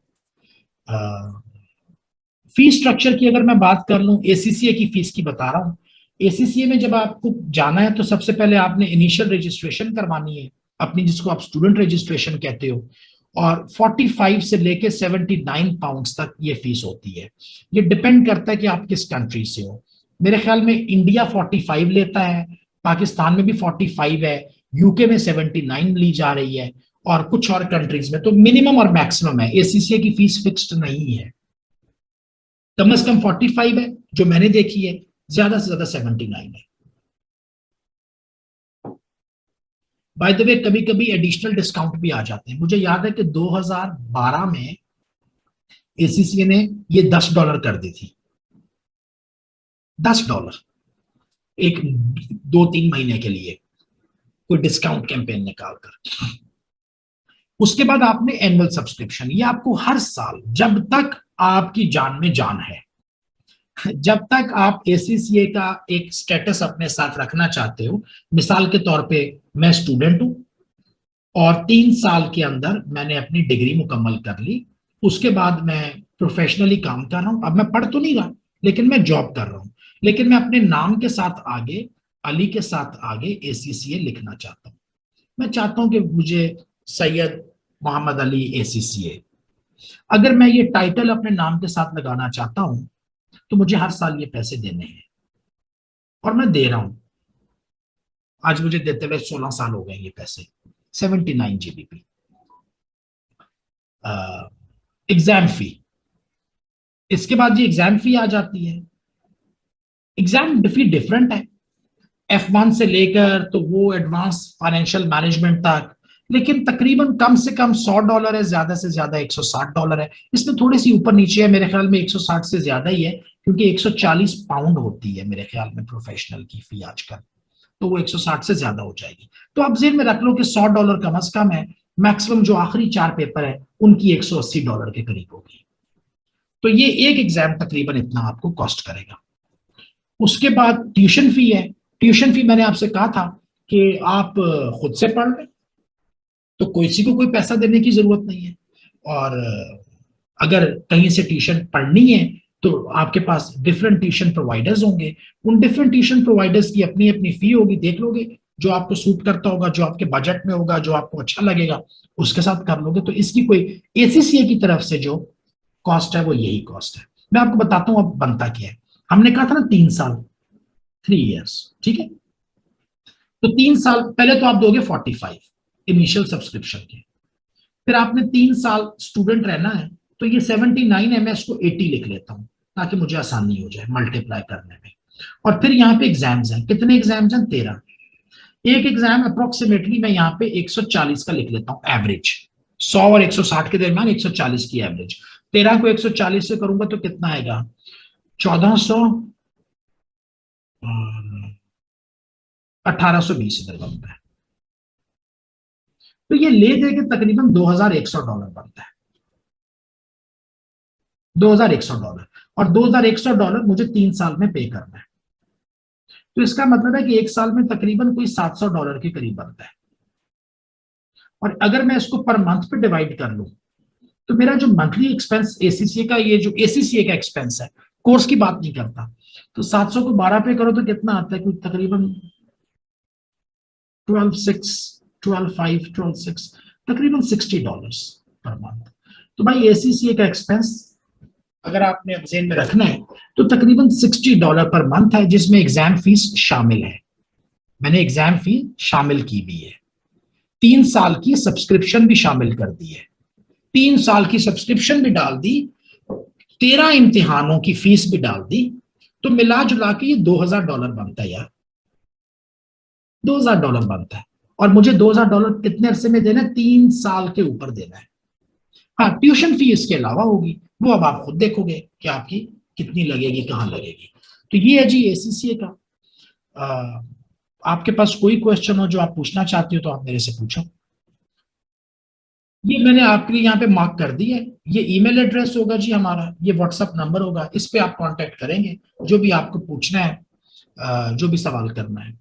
फीस स्ट्रक्चर की अगर मैं बात कर लूं, एसीसीए की फीस की बता रहा हूं। एसीसीए में जब आपको जाना है तो सबसे पहले आपने इनिशियल रजिस्ट्रेशन करवानी है अपनी, जिसको आप स्टूडेंट रजिस्ट्रेशन कहते हो, और 45 से लेके 79 पाउंड्स तक ये फीस होती है। ये डिपेंड करता है कि आप किस कंट्री से हो। मेरे ख्याल में इंडिया 45 लेता है, पाकिस्तान में भी 45 है, यूके में 79 ली जा रही है, और कुछ और कंट्रीज में तो मिनिमम और मैक्सिमम है। एसीसीए की फीस फिक्स्ड नहीं है, कम से कम 45 है जो मैंने देखी है, ज्यादा से ज्यादा 79 है। बाय द वे कभी कभी एडिशनल डिस्काउंट भी आ जाते हैं। मुझे याद है कि 2012 में एसीसीए ने ये $10 कर दी थी, $10 एक 2-3 महीने के लिए, कोई डिस्काउंट कैंपेन निकालकर। उसके बाद आपने एनुअल सब्सक्रिप्शन, ये आपको हर साल जब तक आपकी जान में जान है, जब तक आप एसीसीए का एक स्टेटस अपने साथ रखना चाहते हो। मिसाल के तौर पे मैं स्टूडेंट हूं और 3 साल के अंदर मैंने अपनी डिग्री मुकम्मल कर ली, उसके बाद मैं प्रोफेशनली काम कर रहा हूं। अब मैं पढ़ तो नहीं रहा लेकिन मैं जॉब कर रहा हूं, लेकिन मैं अपने नाम के साथ आगे, अली के साथ आगे एसीसीए लिखना चाहता हूं। मैं चाहता हूं कि मुझे सैयद मोहम्मद अली एसीसीए, अगर मैं ये टाइटल अपने नाम के साथ लगाना चाहता हूं तो मुझे हर साल ये पैसे देने हैं, और मैं दे रहा हूं। आज मुझे देते हुए 16 साल हो गए ये पैसे। 79 GBP। एग्जाम फी, इसके बाद ये एग्जाम फी आ जाती है। एग्जाम फी डिफरेंट है, F1 से लेकर तो वो एडवांस फाइनेंशियल मैनेजमेंट तक, लेकिन तकरीबन कम से कम $100 है, ज्यादा से ज्यादा $160 है। इसमें थोड़ी सी ऊपर नीचे है, मेरे ख्याल में 160 से ज्यादा ही है, क्योंकि 140 पाउंड होती है मेरे ख्याल में प्रोफेशनल की फी आजकल, तो वो 160 से ज्यादा हो जाएगी। तो आप जेब में रख लो कि $100 कम अज कम है, मैक्सिमम जो आखिरी 4 पेपर है उनकी $180 के करीब होगी। तो ये एक एग्जाम तकरीबन इतना आपको कॉस्ट करेगा। उसके बाद ट्यूशन फी है। ट्यूशन फी मैंने आपसे कहा था कि आप खुद से पढ़ लें तो किसी को कोई पैसा देने की जरूरत नहीं है, और अगर कहीं से ट्यूशन पढ़नी है तो आपके पास डिफरेंट ट्यूशन प्रोवाइडर्स होंगे, उन डिफरेंट ट्यूशन प्रोवाइडर्स की अपनी अपनी फी होगी, देख लोगे जो आपको सूट करता होगा, जो आपके बजट में होगा, जो आपको अच्छा लगेगा उसके साथ कर लोगे। तो इसकी कोई एसीसीए की तरफ से जो कॉस्ट है वो यही कॉस्ट है। मैं आपको बताता हूँ अब बनता क्या है। हमने कहा था ना 3 साल, 3 years, ठीक है। तो 3 साल पहले तो आप दोगे 45 इनिशियल सब्सक्रिप्शन के, फिर आपने 3 साल स्टूडेंट रहना है, तो ये 79 है, मैं इसको 80 लिख लेता हूं ताकि मुझे आसानी हो जाए मल्टीप्लाई करने में। और फिर यहाँ पे एग्जाम्स हैं, कितने एग्जाम्स हैं? 13। एक एग्जाम अप्रोक्सीमेटली मैं यहाँ पे 140 का लिख लेता हूँ एवरेज, 100 और 160 के दरमियान 140 की एवरेज। 13 को 140 से करूंगा तो कितना आएगा? 1400 और 1820 इधर बनता है। तो ये ले दे के तकरीबन $2100 बनता है, $2100। और $2100 मुझे 3 साल में पे करना है। तो इसका मतलब है कि 1 साल में तकरीबन कोई $700 के करीब बनता है। और अगर मैं इसको पर मंथ पे डिवाइड कर लूं तो मेरा जो मंथली एक्सपेंस एसीसीए का, ये जो एसीसीए का एक्सपेंस है, कोर्स की बात नहीं करता, तो 700 को 12 पे करो तो कितना आता है? कुछ तकरीबन 12,600, 12,500, 12,600, तकरीबन $60 पर मंथ। तो भाई एसीसीए का एक्सपेंस अगर आपने जेन में रखना है तो तकरीबन $60 पर मंथ है, जिसमें एग्जाम फीस शामिल है। मैंने एग्जाम फी शामिल की भी है, 3 साल की सब्सक्रिप्शन भी शामिल कर दी है, 3 साल की सब्सक्रिप्शन भी डाल दी, 13 इम्तिहानों की फीस भी डाल दी, तो मिला जुला के ये $2000 बनता है यार, $2000 बनता है। और मुझे $2000 कितने अरसे में देना है? 3 साल के ऊपर देना है। हाँ, ट्यूशन फी इसके अलावा होगी, वो अब आप खुद देखोगे कि आपकी कितनी लगेगी, कहाँ लगेगी। तो ये है जी एसीसीए का। आपके पास कोई क्वेश्चन हो जो आप पूछना चाहते हो तो आप मेरे से पूछो। ये मैंने आपके लिए यहाँ पे मार्क कर दी है। ये ईमेल एड्रेस होगा जी हमारा, ये व्हाट्सअप नंबर होगा, इस पे आप कांटेक्ट करेंगे जो भी आपको पूछना है, जो भी सवाल करना है।